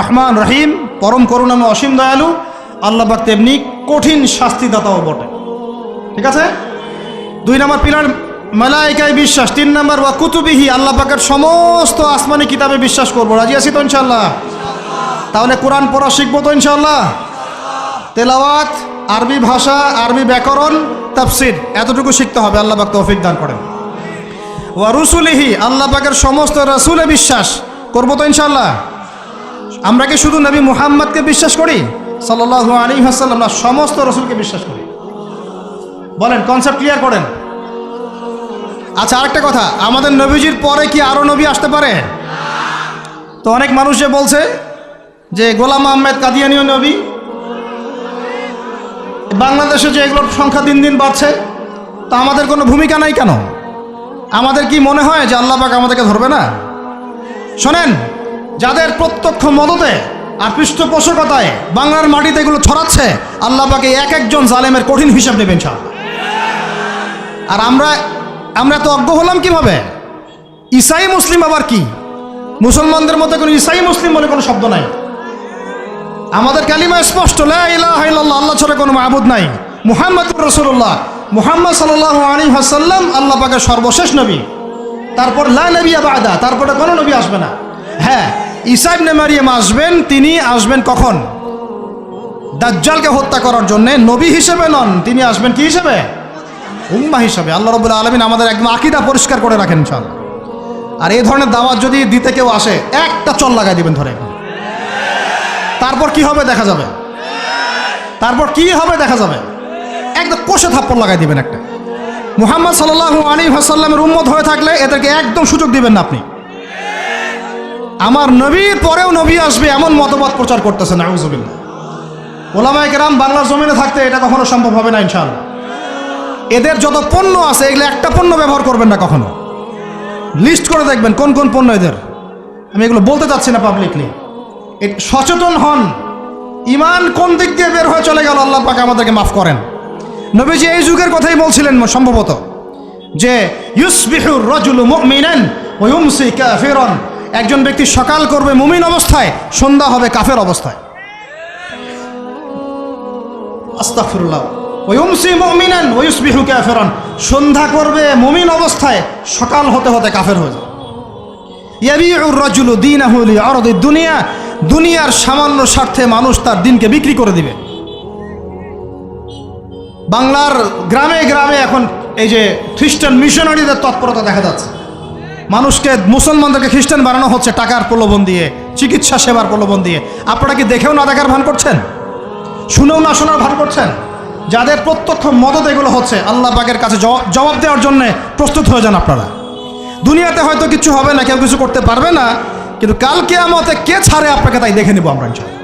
রহমান রহিম, পরম করুণাময় অসীম দয়ালু, আল্লাহ পাক তেমনি কঠিন শাস্তিদাতাও বটে। ঠিক আছে? 2 নম্বর পিলার মালাইকায় বিশ্বাস। 3 নম্বর ওয়া কুতুবিহি, আল্লাহ পাকের সমস্ত আসমানি কিতাবে বিশ্বাস করবো। রাজি আছি তো ইনশাআল্লাহ? তাহলে কোরআন পড়া শিখবো তো ইনশাআল্লাহ? তেলাওয়াত, আরবি ভাষা, আরবি ব্যাকরণ, তাফসির এতটুকু শিখতে হবে। আল্লাহ পাক তৌফিক দান করেন। ওয়া রুসুলিহি, আল্লাহ পাকের সমস্ত রাসূলে বিশ্বাস করবো তো ইনশাআল্লাহ? আমরা কি শুধু নবী মুহাম্মদকে বিশ্বাস করি সাল্লাল্লাহু আলাইহি ওয়াসাল্লাম, না সমস্ত রাসূলকে বিশ্বাস করি? বলেন, কনসেপ্ট ক্লিয়ার করেন। আচ্ছা, আরেকটা কথা, আমাদের নবীজির পরে কি আরো নবী আসতে পারে? তো অনেক মানুষ যে বলছে যে গোলাম আহমেদ কাদিয়ানীও নবী, বাংলাদেশে যে এগুলোর সংখ্যা দিন দিন বাড়ছে, তা আমাদের কোনো ভূমিকা নাই কেন? আমাদের কি মনে হয় যে আল্লাহ পাক আমাদেরকে ধরবে না? শোনেন, যাদের প্রত্যক্ষ মদতে আর পৃষ্ঠপোষকতায় বাংলার মাটিতে এগুলো ছড়াচ্ছে, আল্লাহ পাক এক একজন জালেমের কঠিন হিসাব নেবেন ইনশাআল্লাহ। আর আমরা তো অজ্ঞ হলাম কিভাবে? ঈসাই মুসলিম আবার কি? মুসলমানদের মধ্যে কোনো ঈসাই মুসলিম বলে কোনো শব্দ নাই। আমাদের কালিমা স্পষ্ট, লা ইলাহা ইল্লাল্লাহ, আল্লাহ ছাড়া কোনো মাবুদ নাই, মুহাম্মাদুর রাসূলুল্লাহ, মুহাম্মদ সাল্লাল্লাহু আলাইহি ওয়াসাল্লাম আল্লাহ পাকের সর্বশেষ নবী। তারপর লা নবিয়্যা বা'দা, তারপরে কোনো নবী আসবে না। হ্যাঁ, ঈসা ইবনে মারইয়াম আসবেন। তিনি আসবেন কখন? দাজ্জালকে হত্যা করার জন্য। নবী হিসেবে নন, তিনি আসবেন কি হিসেবে? উম্মাহ হিসেবে। আল্লাহ রাব্বুল আলামিন আমাদের একদম আকীদা পরিষ্কার করে রাখেন ইনশাআল্লাহ। আর এই ধরনের দাওয়াত যদি দিতে কেউ আসে, একটা চল লাগাই দিবেন ধরে। তারপর কি হবে দেখা যাবে। একদম কষে থাপ্পড় লাগাই দিবেন একটা। মুহাম্মদ সাল্লাল্লাহু আলাইহি ওয়াসাল্লামের উম্মত হয়ে থাকলে এদেরকে একদম সুযোগ দিবেন না আপনি। আমার নবীর পরেও নবী আসবে এমন মতবাদ প্রচার করতেছেন, নাউযুবিল্লাহ। ওলামায়ে কেরাম বাংলার জমিনে থাকতে এটা কখনো সম্ভব হবে না ইনশাআল্লাহ। এদের যত পণ্য আছে, এগুলো একটা পণ্য ব্যবহার করবেন না কখনো। লিস্ট করে দেখবেন কোন কোন পণ্য এদের। আমি এগুলো বলতে চাচ্ছি না পাবলিকলি। সচেতন হন, ইমান কোন দিক দিয়ে বের হয়ে চলে গেল, আল্লাহ পাক আমাদেরকে মাফ করেন। নবীজি এই যুগের কথাই বলছিলেন সম্ভবত, যে ইউসবিহুর রাজুলু মুমিনান ওয়া ইউমসি কাফিরান, একজন ব্যক্তি সকাল করবে মুমিন অবস্থায়, সন্ধ্যা হবে কাফের অবস্থায়। আস্তাগফিরুল্লাহ। ওয়া ইউমসি মুমিনান ওয়া ইউসবিহু কাফিরান, সন্ধ্যা করবে মুমিন অবস্থায়, সকাল হতে হতে কাফের হয়ে যাবে। ইয়াবিউর রাজুলু দীনাহু লিআরদিদ দুনিয়া, দুনিয়ার সামান্য স্বার্থে মানুষ তার দিনকে বিক্রি করে দিবে। বাংলার গ্রামে গ্রামে এখন এই যে খ্রিস্টান মিশনারিদের তৎপরতা দেখা যাচ্ছে। মানুষকে, মুসলমানদেরকে খ্রিস্টান বানানো হচ্ছে টাকার প্রলোভন দিয়ে, চিকিৎসা সেবার প্রলোভন দিয়ে। আপনারা কি দেখেও না দেখার ভান করছেন, শুনেও না শোনার ভান করছেন? যাদের প্রত্যক্ষ মদত এগুলো হচ্ছে, আল্লাহ পাকের কাছে জবাব দেওয়ার জন্য প্রস্তুত হয়ে যান আপনারা। দুনিয়াতে হয়তো কিছু হবে না, কেউ কিছু করতে পারবে না, কিন্তু কাল কিয়ামতে কে ছাড়ে আপনাকে তাই দেখে নেব আমরা ইনশাআল্লাহ।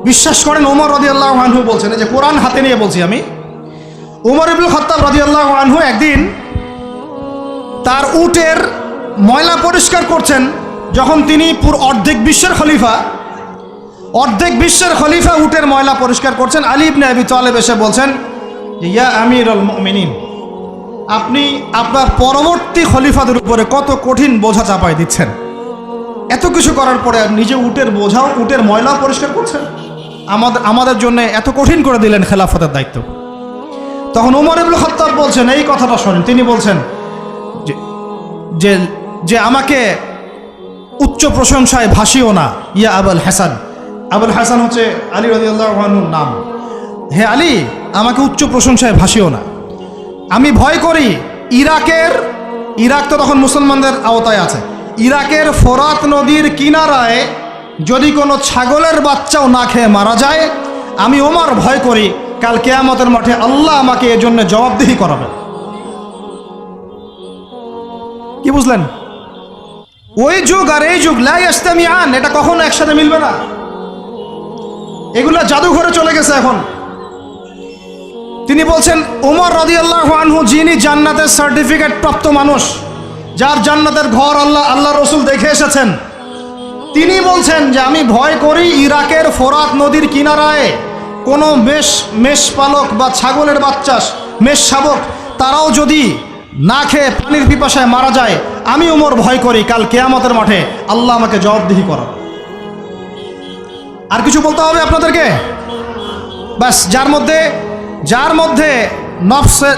বিশ্বাস করেন, ওমর রাদিয়াল্লাহু আনহু বলছেন, এই যে কোরআন হাতে নিয়ে বলছি আমি, ওমর ইবনুল খাত্তাব রাদিয়াল্লাহু আনহু একদিন তার উটের ময়লা পরিষ্কার করছেন, যখন তিনি অর্ধেক বিশ্বের খলিফা উটের ময়লা পরিষ্কার করছেন। আলী ইবনে আবি তালেব এসে বলছেন, ইয়া আমিরুল মুমিনিন, আপনি আপনার পরবর্তী খলিফাদের উপরে কত কঠিন বোঝা চাপাই দিচ্ছেন। এত কিছু করার পরে নিজে উটের ময়লাও পরিষ্কার করছেন, আমাদের জন্য এত কঠিন করে দিলেন খেলাফতের দায়িত্ব। তখন ওমর ইবনুল খাত্তাব বলছেন, এই কথাটা শোনেন। তিনি বলছেন যে আমাকে উচ্চ প্রশংসায় ভাসিও না, ইয়া আবুল হাসান। আবুল হাসান হচ্ছে আলী রাদিয়াল্লাহু আনহুর নাম। হে আলী, আমাকে উচ্চ প্রশংসায় ভাসিও না। আমি ভয় করি ইরাক তো তখন মুসলমানদের আওতায় আছে, ইরাকের ফোরাত নদীর কিনারায় যদি কোনো ছাগলের বাচ্চাও না খেয়ে মারা যায়, আমি ওমর ভয় করি কাল কিয়ামতের মাঠে আল্লাহ আমাকে এর জন্য জবাবদিহি করাবে। কি বুঝলেন? ওই যুগ আর এই যুগ লা ইস্তামিআন, এটা কখনো একসাথে মিলবে না। এগুলা জাদুঘরে চলে গেছে এখন। তিনি বলছেন, ওমর রাদিয়াল্লাহু আনহু যিনি জান্নাতের সার্টিফিকেট প্রাপ্ত মানুষ, যার জান্নাতের ঘর আল্লাহ রসুল দেখে এসেছেন, তিনি বলছেন যে আমি ভয় করি ইরাকের ফোরাত নদীর কিনারায় কোনো মেষপালক বা ছাগলের বাচ্চা, মেষ শাবক, তারাও যদি না খেয়ে পানির পিপাসায় মারা যায়, আমি ওমর ভয় করি কাল কিয়ামতের মাঠে আল্লাহ আমাকে জবাবদিহি করাবে। আর কিছু বলতে হবে আপনাদেরকে? বাস, যার মধ্যে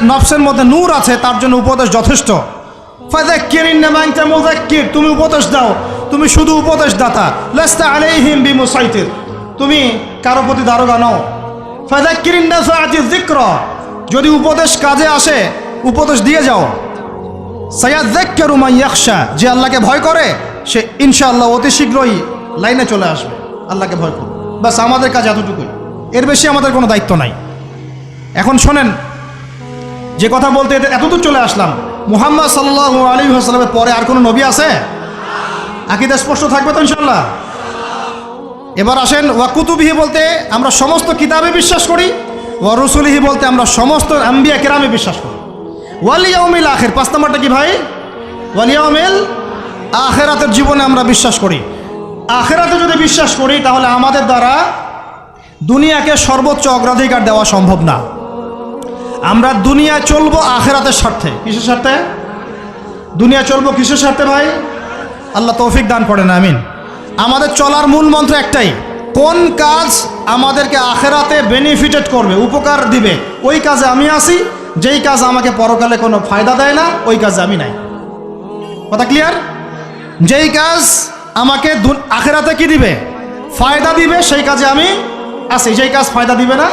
নফসের মধ্যে নূর আছে তার জন্য উপদেশ যথেষ্ট। ফাযাক্কির ইন্নামা আনতা মুযাক্কির, তুমি উপদেশ দাও, তুমি শুধু উপদেশ দাতা। লাস্তা আলাইহিম বিমুসাইতির, তুমি কারো প্রতি দারোগা নও। ফাযাক্কির ইন নাফাআতি যিকরা, যদি উপদেশ কাজে আসে উপদেশ দিয়ে যাও। সায়াযাক্কারু মান ইয়াখশা, যে আল্লাহকে ভয় করে সে ইনশাআল্লাহ অতি শীঘ্রই লাইনে চলে আসবে। আল্লাহকে ভয় করো, বাস আমাদের কাজ এতটুকুই, এর বেশি আমাদের কোনো দায়িত্ব নাই। এখন শোনেন, যে কথা বলতে এতদূর চলে আসলাম, মুহাম্মদ সাল্লাল্লাহু আলাইহি ওয়াসাল্লামের পরে আর কোনো নবী আছে? আকীদা স্পষ্ট থাকবে তো ইনশাআল্লাহ? এবার আসেন, ওয়া কুতুবিহি বলতে আমরা সমস্ত কিতাবে বিশ্বাস করি, ওয়া রুসুলিহি বলতে আমরা সমস্ত আম্বিয়া কেরামে বিশ্বাস করি। ওয়াল ইয়াউমিল আখির, 5 নম্বরটা কি ভাই? ওয়াল ইয়াউমিল আখিরাতের জীবনে আমরা বিশ্বাস করি। আখিরাতে যদি বিশ্বাস করি তাহলে আমাদের দ্বারা দুনিয়াকে সর্বোচ্চ অগ্রাধিকার দেওয়া সম্ভব না। আমরা দুনিয়া চলবো আখিরাতের স্বার্থে। কিসের স্বার্থে দুনিয়া চলবো? কিসের স্বার্থে ভাই? আল্লাহ তৌফিক দান করেন, আমিন। আমাদের চলার মূল মন্ত্র একটাই, কোন কাজ আমাদেরকে আখিরাতে বেনিফিটেড করবে, উপকার দিবে, ওই কাজে আমি আসি। যেই কাজ আমাকে পরকালে কোনো ফায়দা দেয় না, ওই কাজে আমি নাই। কথা ক্লিয়ার? যেই কাজ আমাকে আখিরাতে কি দিবে, ফায়দা দিবে, সেই কাজে আমি আসি। যেই কাজ ফায়দা দিবে না,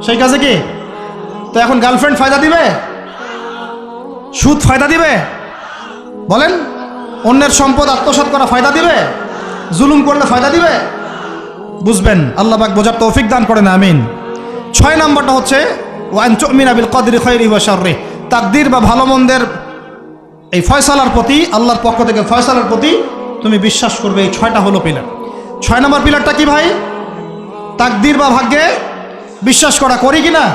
সেই কাজে কি? তো এখন গার্লফ্রেন্ড ফায়দা দিবে? সুদ ফায়দা দিবে? বলেন, অন্যের সম্পদ আত্মসাৎ করা ফায়দা দিবে? জুলুম করলে ফায়দা দিবে? বুঝবেন, আল্লাহ পাক বোঝার তৌফিক দান করেন, আমিন। 6 নম্বরটা হচ্ছে ওয়ান তুমিনা বিল কদরি খাইরিহি ওয়া শাররিহি, তাকদীর বা ভালো মন্দের এই ফয়সালার প্রতি, আল্লাহর পক্ষ থেকে ফয়সালার প্রতি তুমি বিশ্বাস করবে। এই 6টা হলো পিলার। 6 নম্বর পিলারটা কি ভাই? তাকদীর বা ভাগ্যে বিশ্বাস করা, করি কি না?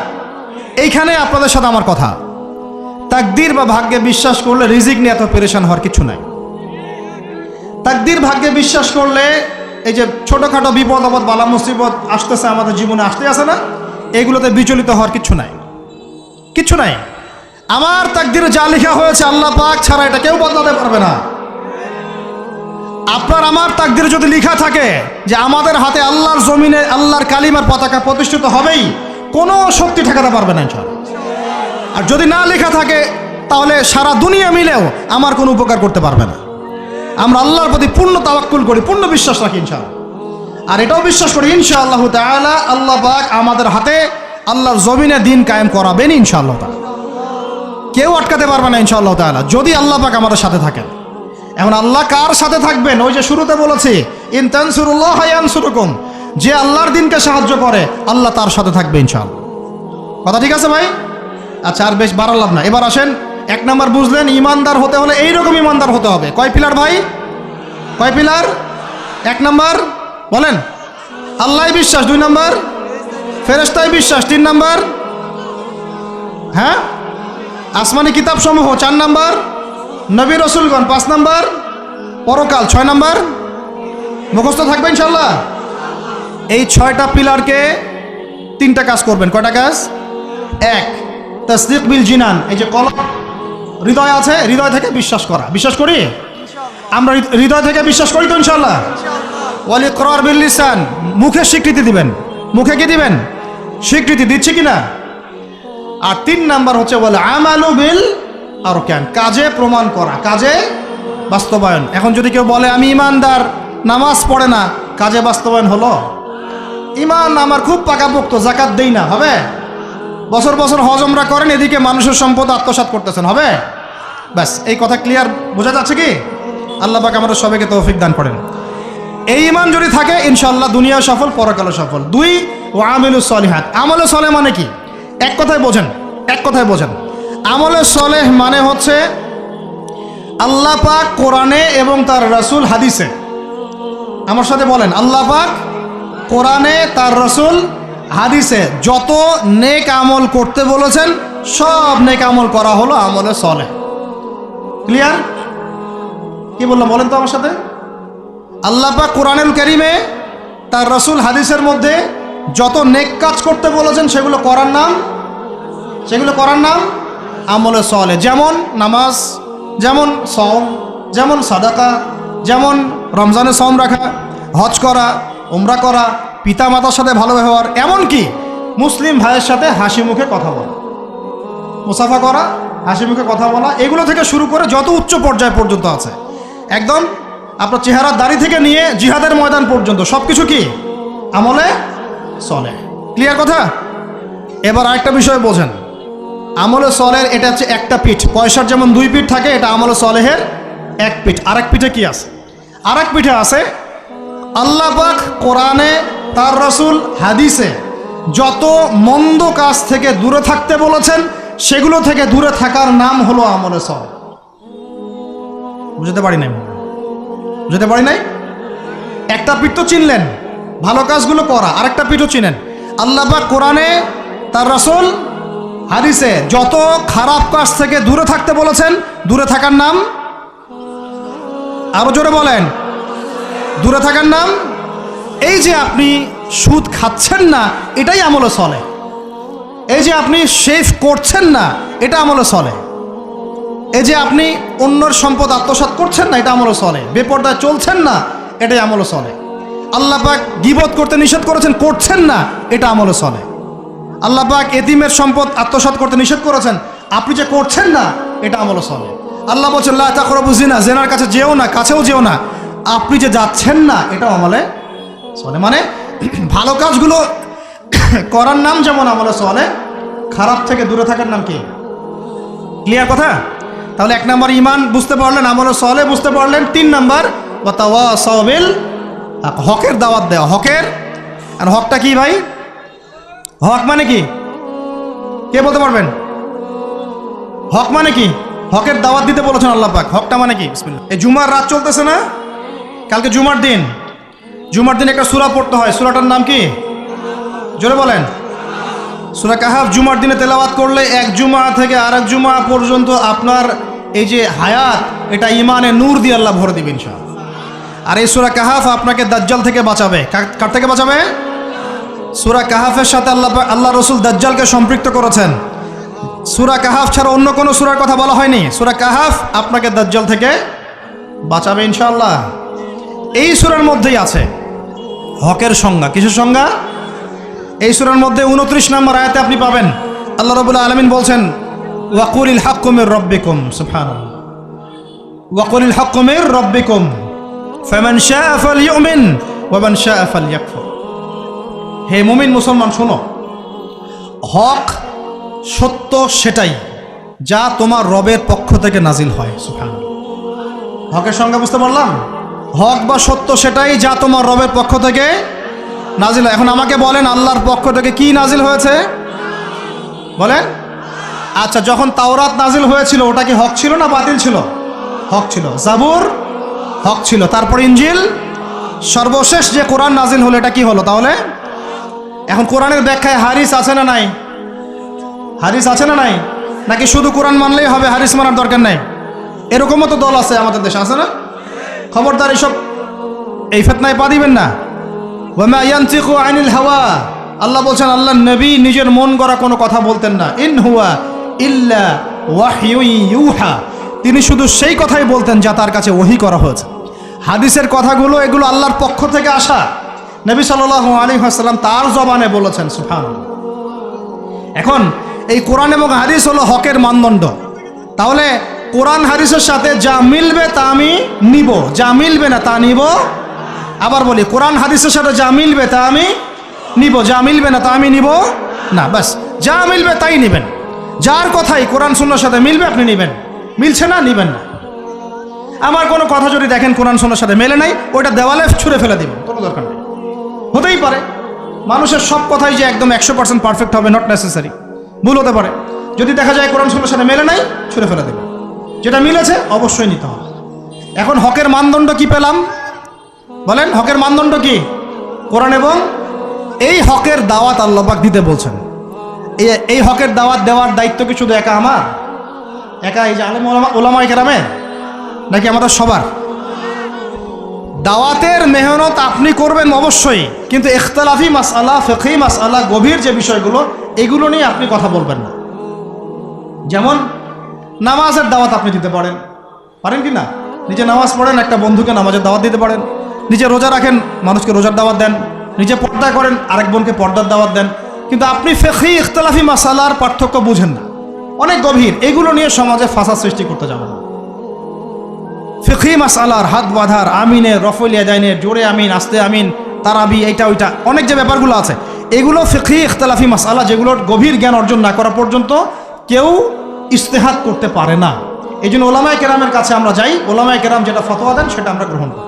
এইখানে আপনাদের সাথে আমার কথা, তাকদীর বা ভাগ্যে বিশ্বাস করলে রিজিক নিয়ে এত পেরেশান হওয়ার কিছু নাই। তাকদীর ভাগ্যে বিশ্বাস করলে এই যে ছোটোখাটো বিপদ আপদ বালা মুসিবত আসতেছে আমাদের জীবনে, আসতে আসে না, এগুলোতে বিচলিত হওয়ার কিছু নাই, কিছু নাই। আমার তাকদীরে যা লেখা হয়েছে আল্লাহ পাক ছাড়া এটা কেউ বদলাতে পারবে না। আপনার আমার তাকদীরে যদি লেখা থাকে যে আমাদের হাতে আল্লাহর জমিনে আল্লাহর কালিমার পতাকা প্রতিষ্ঠিত হবেই, কোনো শক্তি ঠেকাতে পারবে না ইনশাআল্লাহ। আর যদি না লেখা থাকে তাহলে সারা দুনিয়া মিলেও আমার কোনো উপকার করতে পারবে না। আমরা আল্লাহর প্রতি পূর্ণ তাওয়াক্কুল করি, পূর্ণ বিশ্বাস রাখি ইনশাআল্লাহ। আর এটাও বিশ্বাস করি ইনশাআল্লাহ তাআলা আল্লাহ পাক আমাদের হাতে আল্লাহর জমিনে দিন কায়েম করাবেন ইনশাআল্লাহ তাআলা। কেউ আটকাতে পারবে না ইনশাআল্লাহ তাআলা, যদি আল্লাহ পাক আমাদের সাথে থাকেন। এখন আল্লাহ কার সাথে থাকবেন? ওই যে শুরুতে বলেছি, ইন তানসুরুল্লাহ ইয়ানসুরুকুম, যে আল্লাহর দিনকে সাহায্য করে আল্লাহ তার সাথে থাকবে ইনশাআল্লাহ। কথা ঠিক আছে ভাই? আচ্ছা, আর বেশ বাড়ালাম না, এবার আসেন। এক নাম্বার বুঝলেন, ইমানদার হতে হলে এইরকম ইমানদার হতে হবে। কয় পিলার ভাই? কয় পিলার? এক নাম্বার বলেন আল্লাহ বিশ্বাস, 2 নাম্বার ফেরেশতায় বিশ্বাস, 3 নাম্বার হ্যাঁ আসমানি কিতাব সমূহ, 4 নাম্বার নবী রসুলগণ, 5 নাম্বার পরকাল, 6 নাম্বার মুখস্থ থাকবে ইনশাল্লাহ। এই 6টা পিলারকে 3টা কাজ করবেন। কয়টা কাজ? 1, তাসদিক বিল জিনান, এই যে কলব হৃদয় আছে, হৃদয় থেকে বিশ্বাস করা। বিশ্বাস করি আমরা, হৃদয় থেকে বিশ্বাস করি তো ইনশাল্লাহ। ওয়াল ইকরার বিল লিসান, মুখে স্বীকৃতি দিবেন। মুখে কি দিবেন? স্বীকৃতি দিচ্ছি কিনা। আর 3 নাম্বার হচ্ছে বলে আমালু বিল আরকান, কাজে প্রমাণ করা, কাজে বাস্তবায়ন। এখন যদি কেউ বলে আমি ইমানদার, নামাজ পড়ে না, কাজে বাস্তবায়ন হলো? ইমান আমার খুব পাকাপোক্ত, জাকাত দেই না, হবে? বছর বছর হজ উমরা করেন, এদিকে মানুষের সম্পদ আত্মসাৎ করতেছেন, হবে? ব্যাস, এই কথা ক্লিয়ার বোঝা যাচ্ছে কি? আল্লাহ পাক আমাদের সবাইকে তৌফিক দান করেন। এই ইমান যদি থাকে ইনশাআল্লাহ দুনিয়া সফল, পরকালও সফল। 2, ওয়া আমিলুস সলিহাত, আমলে সলেহ মানে কি? এক কথায় বোঝেন, এক কথায় বোঝেন। আমলে সলেহ মানে হচ্ছে আল্লাহ পাক কোরআনে এবং তার রাসূল হাদিসে, আমার সাথে বলেন, আল্লাহ পাক কোরআনে তার রাসূল হাদিসে যত নেক আমল করতে বলেছেন সব নেক আমল করা হলো আমলে সলেহ। ক্লিয়ার? কি বললাম বলেন তো আমার সাথে? আল্লাহ পাক কোরআনুল কারীমে তার রাসূল হাদিসের মধ্যে যত নেক কাজ করতে বলেছেন সেগুলো করার নাম আমলে সলেহ। যেমন নামাজ, যেমন সওম, যেমন সাদাকা, যেমন রমজানে সওম রাখা, হজ করা, উমরা করা, পিতা মাতার সাথে ভালো ব্যবহার, এমনকি মুসলিম ভাইয়ের সাথে হাসি মুখে কথা বলা, মুসাফা করা, হাসি মুখে কথা বলা, এগুলো থেকে শুরু করে যত উচ্চ পর্যায় পর্যন্ত আছে, একদম আপনার চেহারার দাড়ি থেকে নিয়ে জিহাদের ময়দান পর্যন্ত সব কিছু কি আমলে সলেহ। ক্লিয়ার কথা? এবার আরেকটা বিষয় বোঝেন, আমলে সলেহের এটা হচ্ছে একটা পিঠ। পয়সার যেমন 2 পিঠ থাকে, এটা আমলে সলেহের 1 পিঠ। আরেক পিঠে কি আছে? আরেক পিঠে আছে আল্লাহ পাক কোরআনে তার রাসূল হাদিসে যত মন্দ কাজ থেকে দূরে থাকতে বলেছেন সেগুলো থেকে দূরে থাকার নাম হলো আমলে সলেহ। বুঝতে পারি নাই? একটা পিঠ তো চিনলেন, ভালো কাজগুলো করা, আরেকটা পিঠও চিনেন। আল্লাহ পাক কোরআনে তার রাসূল হাদিসে যত খারাপ কাজ থেকে দূরে থাকতে বলেছেন, দূরে থাকার নাম, আরো জোরে বলেন, দূরে থাকার নাম। এই যে আপনি সুদ খাচ্ছেন না, এটাই আমলে সলেহ। এই যে আপনি শেভ করছেন না, এটা আমলে সলেহ। এই যে আপনি অন্যের সম্পদ আত্মসাৎ করছেন না, এটা আমলে সলেহ। বেপরদায় চলছেন না, এটাই আমলে সলেহ। আল্লাহ পাক গীবত করতে নিষেধ করেছেন, করছেন না, এটা আমলে সলেহ। আল্লাহ পাক এতিমের সম্পদ আত্মসাৎ করতে নিষেধ করেছেন, আপনি যে করছেন না, এটা আমলে সলেহ। আল্লাহ বলছেন লা তাকরাবু জিনা, জিনার কাছে যেও না, কাছেও যেও না, আপনি যে যাচ্ছেন না, এটাও আমলে সলেহ। মানে ভালো কাজগুলো করার নাম যেমন আমলে সলেহ, খারাপ থেকে দূরে থাকার নাম কি? ক্লিয়ার কথা? তাহলে 1 নাম্বার ইমান বুঝতে পারলেন, আমলে সলেহ বুঝতে পারলেন। 3 নাম্বার ওয়া তাওয়াসাউ বিল হক, হকের দাওয়াত দেওয়া। হকের, আর হকটা কি ভাই? হক মানে কি? কে বলতে পারবেন? হক মানে কি? হকের দাওয়াত দিতে বলেছেন আল্লাহ পাক। হকটা মানে কি? বিসমিল্লাহ। এই জুমার রাত চলতেছে না, কালকে জুমার দিন। জুমার দিন একটা সূরা পড়তে হয়, সূরাটার নাম কি? জোরে বলেন। সূরা কাহাফ জুমার দিনে তেলাওয়াত করলে 1 জুমা থেকে আরেক জুমা পর্যন্ত আপনার এই যে হায়াত, এটা ইমানে নূর দিয়ে আল্লাহ ভরে দিবেন ইনশাআল্লাহ। আর এই সূরা কাহাফ আপনাকে দাজ্জাল থেকে বাঁচাবে। কার থেকে বাঁচাবে? সূরা কাহাফের সাথে আল্লাহ রাসূল দাজ্জালকে সম্পৃক্ত করেছেন। সূরা কাহাফ ছাড়া অন্য কোনো সূরার কথা বলা হয়নি। সূরা কাহাফ আপনাকে দাজ্জাল থেকে বাঁচাবে ইনশাআল্লাহ। এই সূরার মধ্যেই আছে হকের সংজ্ঞা। কিসের সংজ্ঞা? এই সূরার মধ্যে 29 নম্বর আয়াতে আপনি পাবেন আল্লাহ রাব্বুল আলামিন বলছেন ওয়াকুলিল হাক্কু মির রাব্বিকুম, সুবহানাল্লাহ, ওয়াকুলিল হাক্কু মির রাব্বিকুম ফামান শাআ ফালইউমিন ওয়া মান শাআ ফালইয়াকফুর। হে মুমিন মুসলমান শোনো, হক সত্য সেটাই যা তোমার রবের পক্ষ থেকে নাজিল হয়। সুবহানাল্লাহ। হকের সংজ্ঞা বুঝতে পারলাম? হক বা সত্য সেটাই যা তোমার রবের পক্ষ থেকে নাজিল হয়। এখন আমাকে বলেন আল্লাহর পক্ষ থেকে কি নাজিল হয়েছে বলেন? আচ্ছা, যখন তাওরাত নাজিল হয়েছিল ওটা কি হক ছিল না বাতিল ছিল? হক ছিল। জাবুর হক ছিল। তারপর ইনজিল, সর্বশেষ যে কোরআন নাজিল হলো এটা কি হলো তাহলে? এখন কোরআনের ব্যাখ্যায় হাদিস আছে না নাই? হাদিস আছে না নাই? নাকি শুধু কোরআন মানলেই হবে, হাদিস মানার দরকার নাই? এরকমও তো দল আছে আমাদের দেশে, আছে না? খবরদার এইসব এই ফিতনায় পা দিবেন না। ওয়া মা ইয়ানতিকু আনিল হাওয়া, আল্লাহ বলছেন আল্লাহর নবী নিজের মন গড়া কোনো কথা বলতেন না। ইন হুয়া ইল্লা ওয়াহয়ুন ইউহা, তিনি শুধু সেই কথাই বলতেন যা তার কাছে ওহী করা হয়েছে। হাদিসের কথাগুলো এগুলো আল্লাহর পক্ষ থেকে আসা, নবী সাল্লাল্লাহু আলাইহি ওয়াসাল্লাম তার জবানে বলেছেন। সুবহানাল্লাহ। এখন এই কোরআন এবং হাদিস হলো হকের মানদণ্ড। তাহলে কোরআন হাদিসের সাথে যা মিলবে তা আমি নিব, যা মিলবে না তা নিব। আবার বলি, কোরআন হাদিসের সাথে যা মিলবে তা আমি নিব, যা মিলবে না তা আমি নিব না। বাস, যা মিলবে তাই নেবেন। যার কথাই কোরআন সুন্নাহর সাথে মিলবে আপনি নেবেন, মিলছে না নেবেন না। আমার কোনো কথা যদি দেখেন কোরআন সুন্নাহর সাথে মেলে নাই, ওইটা দেওয়ালে ছুঁড়ে ফেলে দিবেন, কোনো দরকার নেই। হতেই পারে মানুষের সব কথাই যে একদম 100% পারফেক্ট হবে, নট নেসেসারি, ভুল হতে পারে। যদি দেখা যায় কোরআন সুন্নাহর সাথে মেলে নাই, ছুঁড়ে ফেলে দেবেন। যেটা মিলেছে অবশ্যই নিতে হবে। এখন হকের মানদণ্ড কি পেলাম বলেন? হকের মানদণ্ড কি? কোরআন এবং এই হকের দাওয়াত আল্লাহ পাক দিতে বলছেন। এই হকের দাওয়াত দেওয়ার দায়িত্ব কি শুধু একা আমার, একা এই যে আলেম ওলামায়ে কেরামের, নাকি আমাদের সবার? দাওয়াতের মেহনত আপনি করবেন অবশ্যই, কিন্তু ইখতিলাফি মাসআলা, ফিকহি মাসআলা, গভীর যে বিষয়গুলো এগুলো নিয়ে আপনি কথা বলবেন না। যেমন নামাজের দাওয়াত আপনি দিতে পারেন, পারেন কি না? নিজে নামাজ পড়েন, একটা বন্ধুকে নামাজের দাওয়াত দিতে পারেন। নিজে রোজা রাখেন, মানুষকে রোজার দাওয়াত দেন। নিজে পর্দা করেন, আরেক বোনকে পর্দার দাওয়াত দেন। কিন্তু আপনি ফিকহি ইখতিলাফি মাসআলার পার্থক্য বুঝেন না, অনেক গভীর, এগুলো নিয়ে সমাজে ফাসাদ সৃষ্টি করতে যাবেন না। ফিকহি মাসআলার হাত বাঁধার, আমিনের, রফউল ইয়াদাইনের, জোরে আমিন, আস্তে আমিন, তারাবি, এইটা ওইটা অনেক যে ব্যাপারগুলো আছে, এগুলো ফিকহি ইখতিলাফি মাসআলা, যেগুলোর গভীর জ্ঞান অর্জন না করা পর্যন্ত কেউ ইজতিহাদ করতে পারে না। এই জন্য ওলামায়ে কেরামের কাছে আমরা যাই, ওলামায়ে কেরাম যেটা ফতোয়া দেন সেটা আমরা গ্রহণ করি।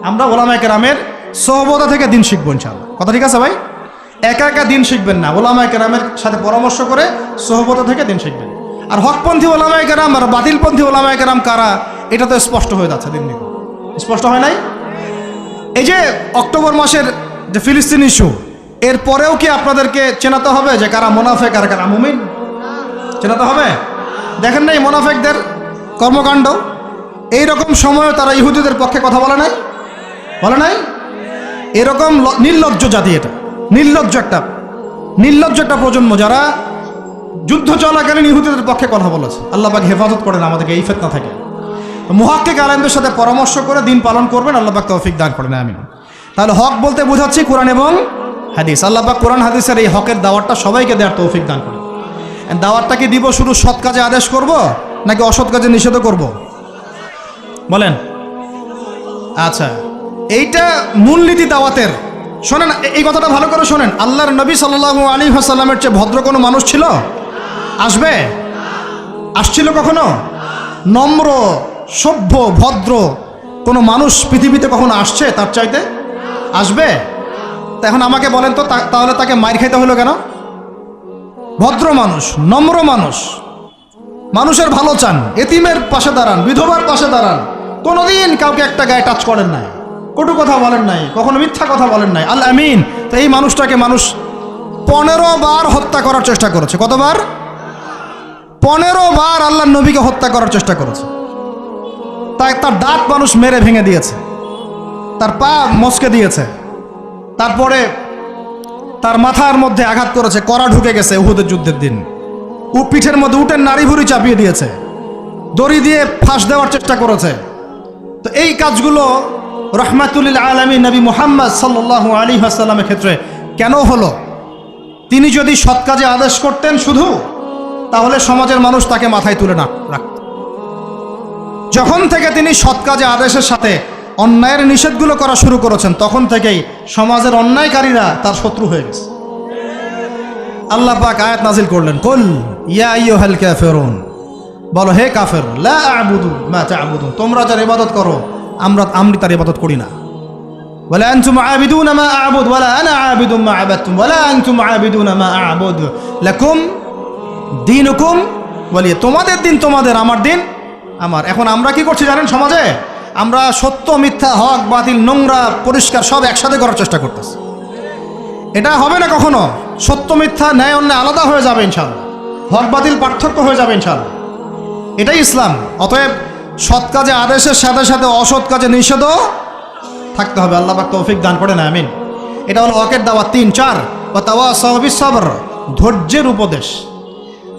আমরা ওলামায়ে কেরামের সোহবত থেকে দিন শিখবো ইনশাআল্লাহ। কথা ঠিক আছে ভাই? একা একা দিন শিখবেন না, ওলামায়ে কেরামের সাথে পরামর্শ করে সোহবত থেকে দিন শিখবেন। আর হকপন্থী ওলামায়ে কেরাম আর বাতিলপন্থী ওলামায়ে কেরাম কারা, এটা তো স্পষ্ট হয়ে যাচ্ছে দিন দিন। স্পষ্ট হয় নাই? এই যে অক্টোবর মাসের যে ফিলিস্তিন ইস্যু, এর পরেও কি আপনাদেরকে চেনাতে হবে যে কারা মুনাফিক আর কারা মুমিন? চেনাতে হবে? দেখেন নাই মুনাফিকদের কর্মকাণ্ড? এইরকম সময় তারা ইহুদিদের পক্ষে কথা বলে নাই? বলে নাই? এরকম নির্লজ্জ জাতি, এটা নির্লজ্জ একটা প্রজন্ম যারা যুদ্ধ চলাকালীন ইহুদিদের পক্ষে কথা বলেছে। আল্লাহ পাক হেফাজত করেন আমাদেরকে এই ফিতনা থেকে। মুহাক্কিক আলেমদের সাথে পরামর্শ করে দিন পালন করবেন, আল্লাহ পাক তৌফিক দান করেন, আমিন। তাহলে হক বলতে বোঝাচ্ছি কোরআন এবং হাদিস। আল্লাহ পাক কোরআন হাদিসের এই হকের দাওয়াতটা সবাইকে দেওয়ার তৌফিক দান করেন। দাওয়াতটা কি দিব শুধু সৎ কাজে আদেশ করব নাকি অসৎ কাজে নিষেধ করব বলেন? আচ্ছা, এইটা মূলনীতি দাওয়াতের। শোনেন, এই কথাটা ভালো করে শোনেন। আল্লাহর নবী সাল্লাল্লাহু আলাইহি ওয়াসাল্লামের চেয়ে ভদ্র কোনো মানুষ ছিল? আসবে? আসছিল কখনো? নম্র, সভ্য, ভদ্র কোনো মানুষ পৃথিবীতে কখনো আসছে তার চাইতে? আসবে? তা এখন আমাকে বলেন তো, তাহলে তাকে মাইর খাইতে হলো কেন? ভদ্র মানুষ, নম্র মানুষ, মানুষের ভালো চান, এতিমের পাশে দাঁড়ান, বিধবার পাশে দাঁড়ান, কোনোদিন কাউকে একটা গায়ে টাচ করেন নাই, কটু কথা বলেন নাই, কখনো মিথ্যা কথা বলেন নাই, আল আমিন। তো এই মানুষটাকে মানুষ 15 বার হত্যা করার চেষ্টা করেছে। কতবার? 15 বার আল্লাহর নবীকে হত্যা করার চেষ্টা করেছে। তার দাঁত মানুষ মেরে ভেঙে দিয়েছে, তার পা মচকে দিয়েছে, তারপরে তার মাথার মধ্যে আঘাত করেছে, কড়া ঢুকে গেছে উহুদের যুদ্ধের দিন। পিঠের মধ্যে উটের নাড়ি ভুড়ি চাপিয়ে দিয়েছে, দড়ি দিয়ে ফাঁস দেওয়ার চেষ্টা করেছে। তো এই কাজগুলো রাহমাতুল লিল আলামিন নবী মুহাম্মদ সাল্লাল্লাহু আলাইহি ওয়াসাল্লামের ক্ষেত্রে কেন হলো? তিনি যদি সৎ কাজে আদেশ করতেন শুধু, তাহলে সমাজের মানুষ তাকে মাথায় তুলে না রাখত। যখন থেকে তিনি সৎ কাজে আদেশের সাথে অন্যায়ের নিষেধগুলো করা শুরু করেছেন, তখন থেকেই সমাজের অন্যায়কারীরা তার শত্রু হয়ে গেছে। আল্লাহ পাক আয়াত নাজিল করলেন, কুল ইয়া আইয়ুহাল কাফিরুন, বলো হে কাফের, লা আ'বুদু মা তা'বুদুন, তোমরা যার ইবাদত করো আমি তার ইবাদত করি না। ওয়ালা আনতুম আ'বিদুনা মা আ'বুদ ওয়ালা আনা আ'বিদুম মা আ'বাদতুম ওয়ালা আনতুম আ'বিদুনা মা আ'বুদ লাকুম দীনুকুম ওয়ালিয়া, তোমাদের দিন তোমাদের, আমার দিন আমার। এখন আমরা কি করছি জানেন? সমাজে আমরা সত্য মিথ্যা, হক বাতিল, নোংরা পরিষ্কার সব একসাথে করার চেষ্টা করতেছি। এটা হবে না কখনো। সত্য মিথ্যা, ন্যায় অন্যায় আলাদা হয়ে যাবে ইনশাআল্লাহ, হক বাতিল পার্থক্য হয়ে যাবে ইনশাআল্লাহ। এটাই ইসলাম। অতএব সৎ কাজে আদেশের সাথে সাথে অসৎ কাজে নিষেধও থাকতে হবে। আল্লাহ পাক তৌফিক দান করেন, আমিন। এটা হলো হকের দাওয়াত। 3, 4 ওয়া তাওয়াসাউ বিস সাবর, ধৈর্যের উপদেশ।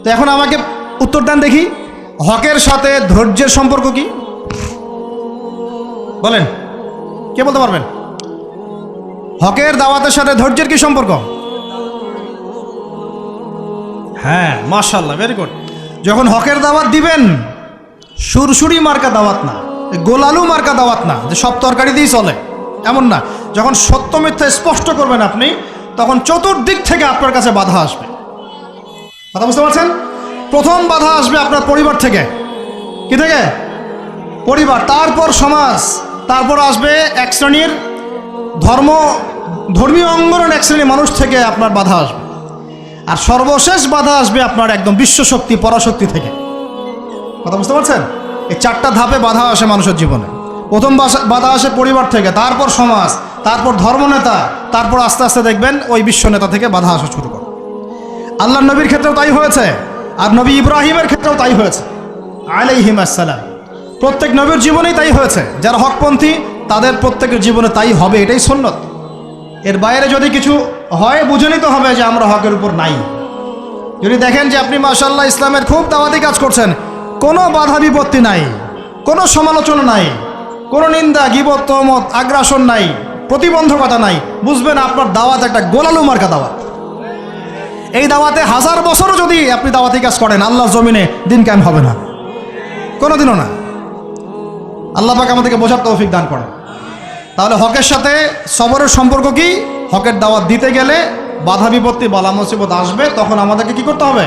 তো এখন আমাকে উত্তর দেন দেখি, হকের সাথে ধৈর্যের সম্পর্ক কি? বলেন, কে বলতে পারবেন? হকের দাওয়াতের সাথে ধৈর্যের কি সম্পর্ক? হ্যাঁ, মাশাআল্লাহ, ভেরি গুড। যখন হকের দাওয়াত দিবেন, সুরসুরি মার্কা দাওয়াত না, গোলালু মার্কা দাওয়াত না যে সব তরকারি দিয়েই চলে, এমন না। যখন সত্য মিথ্যা স্পষ্ট করবেন আপনি, তখন চতুর্দিক থেকে আপনার কাছে বাধা আসবে। কথা বুঝতে পারছেন? প্রথম বাধা আসবে আপনার পরিবার থেকে। কি থেকে? পরিবার, তারপর সমাজ, তারপর আসবে এক শ্রেণীর ধর্মীয় অঙ্গনের এক শ্রেণীর মানুষ থেকে আপনার বাধা আসবে, আর সর্বশেষ বাধা আসবে আপনার একদম বিশ্বশক্তি, পরাশক্তি থেকে। কথা বুঝতে পারছেন? এই 4টা ধাপে বাধা আসে মানুষের জীবনে। প্রথম বাধা আসে পরিবার থেকে, তারপর সমাজ, তারপর ধর্মনেতা, তারপর আস্তে আস্তে দেখবেন ওই বিশ্ব নেতা থেকে বাধা আসা শুরু করে। আল্লাহ নবীর ক্ষেত্রেও তাই হয়েছে, আর নবী ইব্রাহিমের ক্ষেত্রেও তাই হয়েছে আলাইহিম আসসালাম। প্রত্যেক নবীর জীবনেই তাই হয়েছে। যারা হকপন্থী তাদের প্রত্যেকের জীবনে তাই হবে, এটাই সুন্নত। এর বাইরে যদি কিছু হয়, বুঝে নিতে হবে যে আমরা হকের উপর নাই। যদি দেখেন যে আপনি মাশাআল্লাহ ইসলামের খুব দাওয়াতি কাজ করছেন, কোনো বাধা বিপত্তি নাই, কোনো সমালোচনা নাই, কোনো নিন্দা, গীবত, তহমত, আগ্রাসন নাই, প্রতিবন্ধকতা নাই, বুঝবেন আপনার দাওয়াত একটা গোলালু মার্কা দাওয়াত। এই দাওয়াতে 1000 বছরও যদি আপনি দাওয়াতি কাজ করেন, আল্লাহর জমিনে দিন কায়েম হবে না, কোনোদিনও না। আল্লাহ পাক আমাদেরকে বোঝার তৌফিক দান করেন। তাহলে হকের সাথে সবরের সম্পর্ক কি? হকের দাওয়াত দিতে গেলে বাধা বিপত্তি, বালা মুসিবত আসবে, তখন আমাদেরকে কি করতে হবে?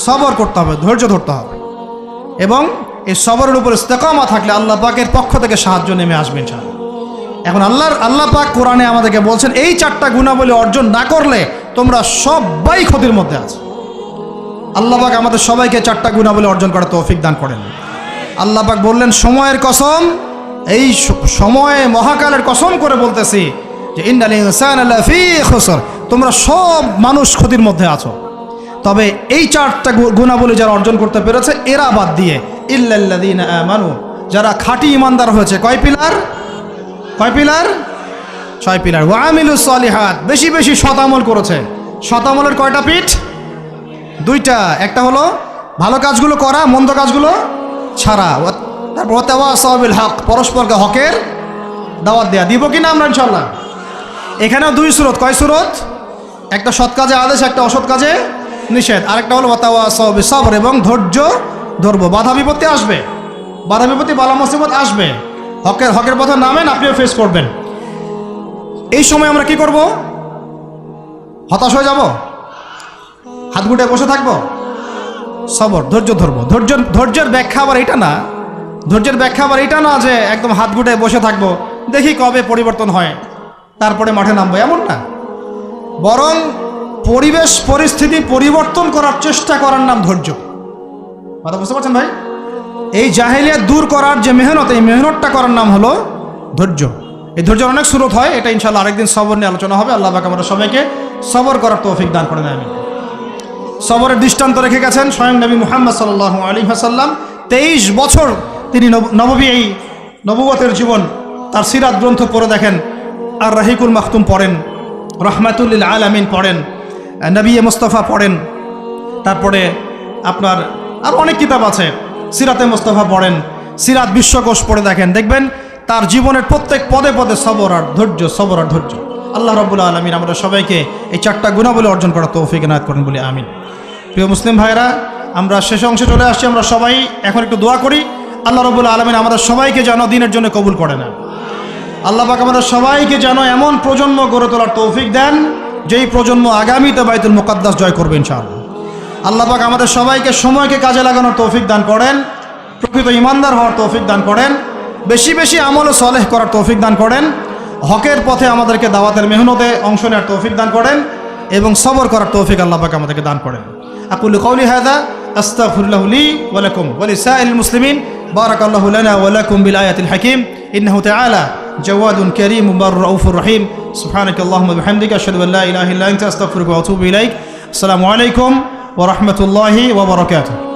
সবর করতে হবে, ধৈর্য ধরতে হবে। এবং এই সবরের উপর ইস্তেকামা থাকলে আল্লাহ পাকের পক্ষ থেকে সাহায্য নেমে আসবে ইনশাআল্লাহ। এখন আল্লাহ পাক কোরআনে আমাদেরকে বলছেন, এই 4টা গুণাবলী অর্জন না করলে তোমরা সবাই ক্ষতির মধ্যে আছো। আল্লাহ পাক আমাদের সবাইকে 4টা গুণাবলী অর্জন করার তৌফিক দান করেন। আল্লাহ পাক বললেন, সময়ের কসম, এই সময়ে মহাকালের কসম করে বলতেছি যে ইন্নাল ইনসানা লাফি খুসর, তোমরা সব মানুষ ক্ষতির মধ্যে আছো। তবে এই 4টা গুণাবলী যারা অর্জন করতে পেরেছে, এরা বাদ দিয়ে ইল্লাল্লাযীনা আমানু, যারা খাঁটি ইমানদার হয়েছে। কয় পিলার? 6 পিলার। ওয়া আমিলুস সলিহাত, বেশি বেশি সৎ আমল করেছে। সৎ আমলের কয়টা পিঠ? 2টা। একটা হলো ভালো কাজগুলো করা, মন্দ কাজগুলো ছাড়া। তারপর তাওয়াসাউ বিল হক, পরস্পরকে হকের দাওয়াত দেয়া। দিব কিনা আমরা ইনশাআল্লাহ? এখানেও 2 সূরত। কয় সূরত? একটা সৎ কাজে আদেশ, একটা অসৎ কাজে নিষেধ। আরেকটা হলো তাওয়াসাউ বিস সাবর, এবং ধৈর্য ধরবো। বাধা বিপত্তি আসবে, বাধা বিপত্তি, বালা মুসিবত আসবে। হকের পথে নামেন, আপনিও ফেস করবেন। এই সময় আমরা কি করব? হতাশ হয়ে যাব? হাত গুটে বসে থাকবো? সবর, ধৈর্য ধরবো। ধৈর্যের ব্যাখ্যা আবার এটা না, ধৈর্যের ব্যাখ্যা আবার এটা না যে একদম হাত গুটে বসে থাকবো, দেখি কবে পরিবর্তন হয়, তারপরে মাঠে নামবো, এমন না। বরং পরিবেশ পরিস্থিতি পরিবর্তন করার চেষ্টা করার নাম ধৈর্য। কথা বুঝতে পারছেন ভাই? এই জাহেলিয়াত দূর করার যে মেহনত, এই মেহনতটা করার নাম হলো ধৈর্য। এই ধৈর্যের অনেক সূরত হয়, এটা ইনশাআল্লাহ আরেকদিন সবর নিয়ে আলোচনা হবে। আল্লাহ পাক আমাদের সবাইকে সবর করার তৌফিক দান করেন, আমিন। সবরের দৃষ্টান্ত রেখে গেছেন স্বয়ং নবী মুহাম্মদ সাল্লাল্লাহু আলাইহি ওয়াসাল্লাম। 23 বছর তিনি নববী, এই নবুয়তের জীবন, তার সিরাত গ্রন্থ পড়ে দেখেন। আর রাহিকুল মাখতুম পড়েন, রহমাতুল লিল আলামিন পড়েন, নবী মুস্তাফা পড়েন, তারপরে আপনার আর অনেক কিতাব আছে, সিরাতে মুস্তাফা পড়েন, সিরাত বিশ্বকোষ পড়ে দেখেন, দেখবেন তার জীবনের প্রত্যেক পদে পদে সবর আর ধৈর্য, সবর আর ধৈর্য। আল্লাহ রাব্বুল আলামিন আমাদের সবাইকে এই 4টা গুণাবলী অর্জন করার তৌফিক এনায়েত করেন বলে আমিন। প্রিয় মুসলিম ভাইরা, আমরা শেষ অংশে চলে আসছি। আমরা সবাই এখন একটু দোয়া করি, আল্লাহ রাব্বুল আলামিন আমাদের সবাইকে যেন দ্বীনের জন্য কবুল করে নেন। আল্লাহ পাক আমাদের সবাইকে যেন এমন প্রজন্ম গড়ে তোলার তৌফিক দেন যেই প্রজন্ম আগামীতে বাইতুল মুকাদ্দাস জয় করবে ইনশাআল্লাহ। আল্লাহ পাক আমাদের সবাইকে সময়কে কাজে লাগানোর তৌফিক দান করেন, প্রকৃত ইমানদার হওয়ার তৌফিক দান করেন, বেশি বেশি আমল ও সালেহ করার তৌফিক দান করেন, হকের পথে আমাদেরকে দাওয়াতের মেহনতে অংশ নেওয়ার তৌফিক দান করেন এবং সবর করার তৌফিক আল্লাহ পাক আমাদেরকে দান করেন। আকুলু কওলি হাযা আস্তাগফিরুল্লাহু লি ওয়া লাকুম ওয়া লিসাইরিল মুসলিমিন। বারাকাল্লাহু লানা ওয়া লাকুম বিল আয়াতিল হাকীম। ইন্নাহু তাআলা জাওয়াদুন কারীমুন রাউফুর রহিম। সুবহানাকাল্লাহুম্মা ওয়া বিহামদিকা আশহাদু আল্লা ইলাহা ইল্লা আনতা আস্তাগফিরুকা ওয়া আতুবু ইলাইক। আসসালামু আলাইকুম ওয়া রাহমাতুল্লাহি ওয়া বারাকাতুহু।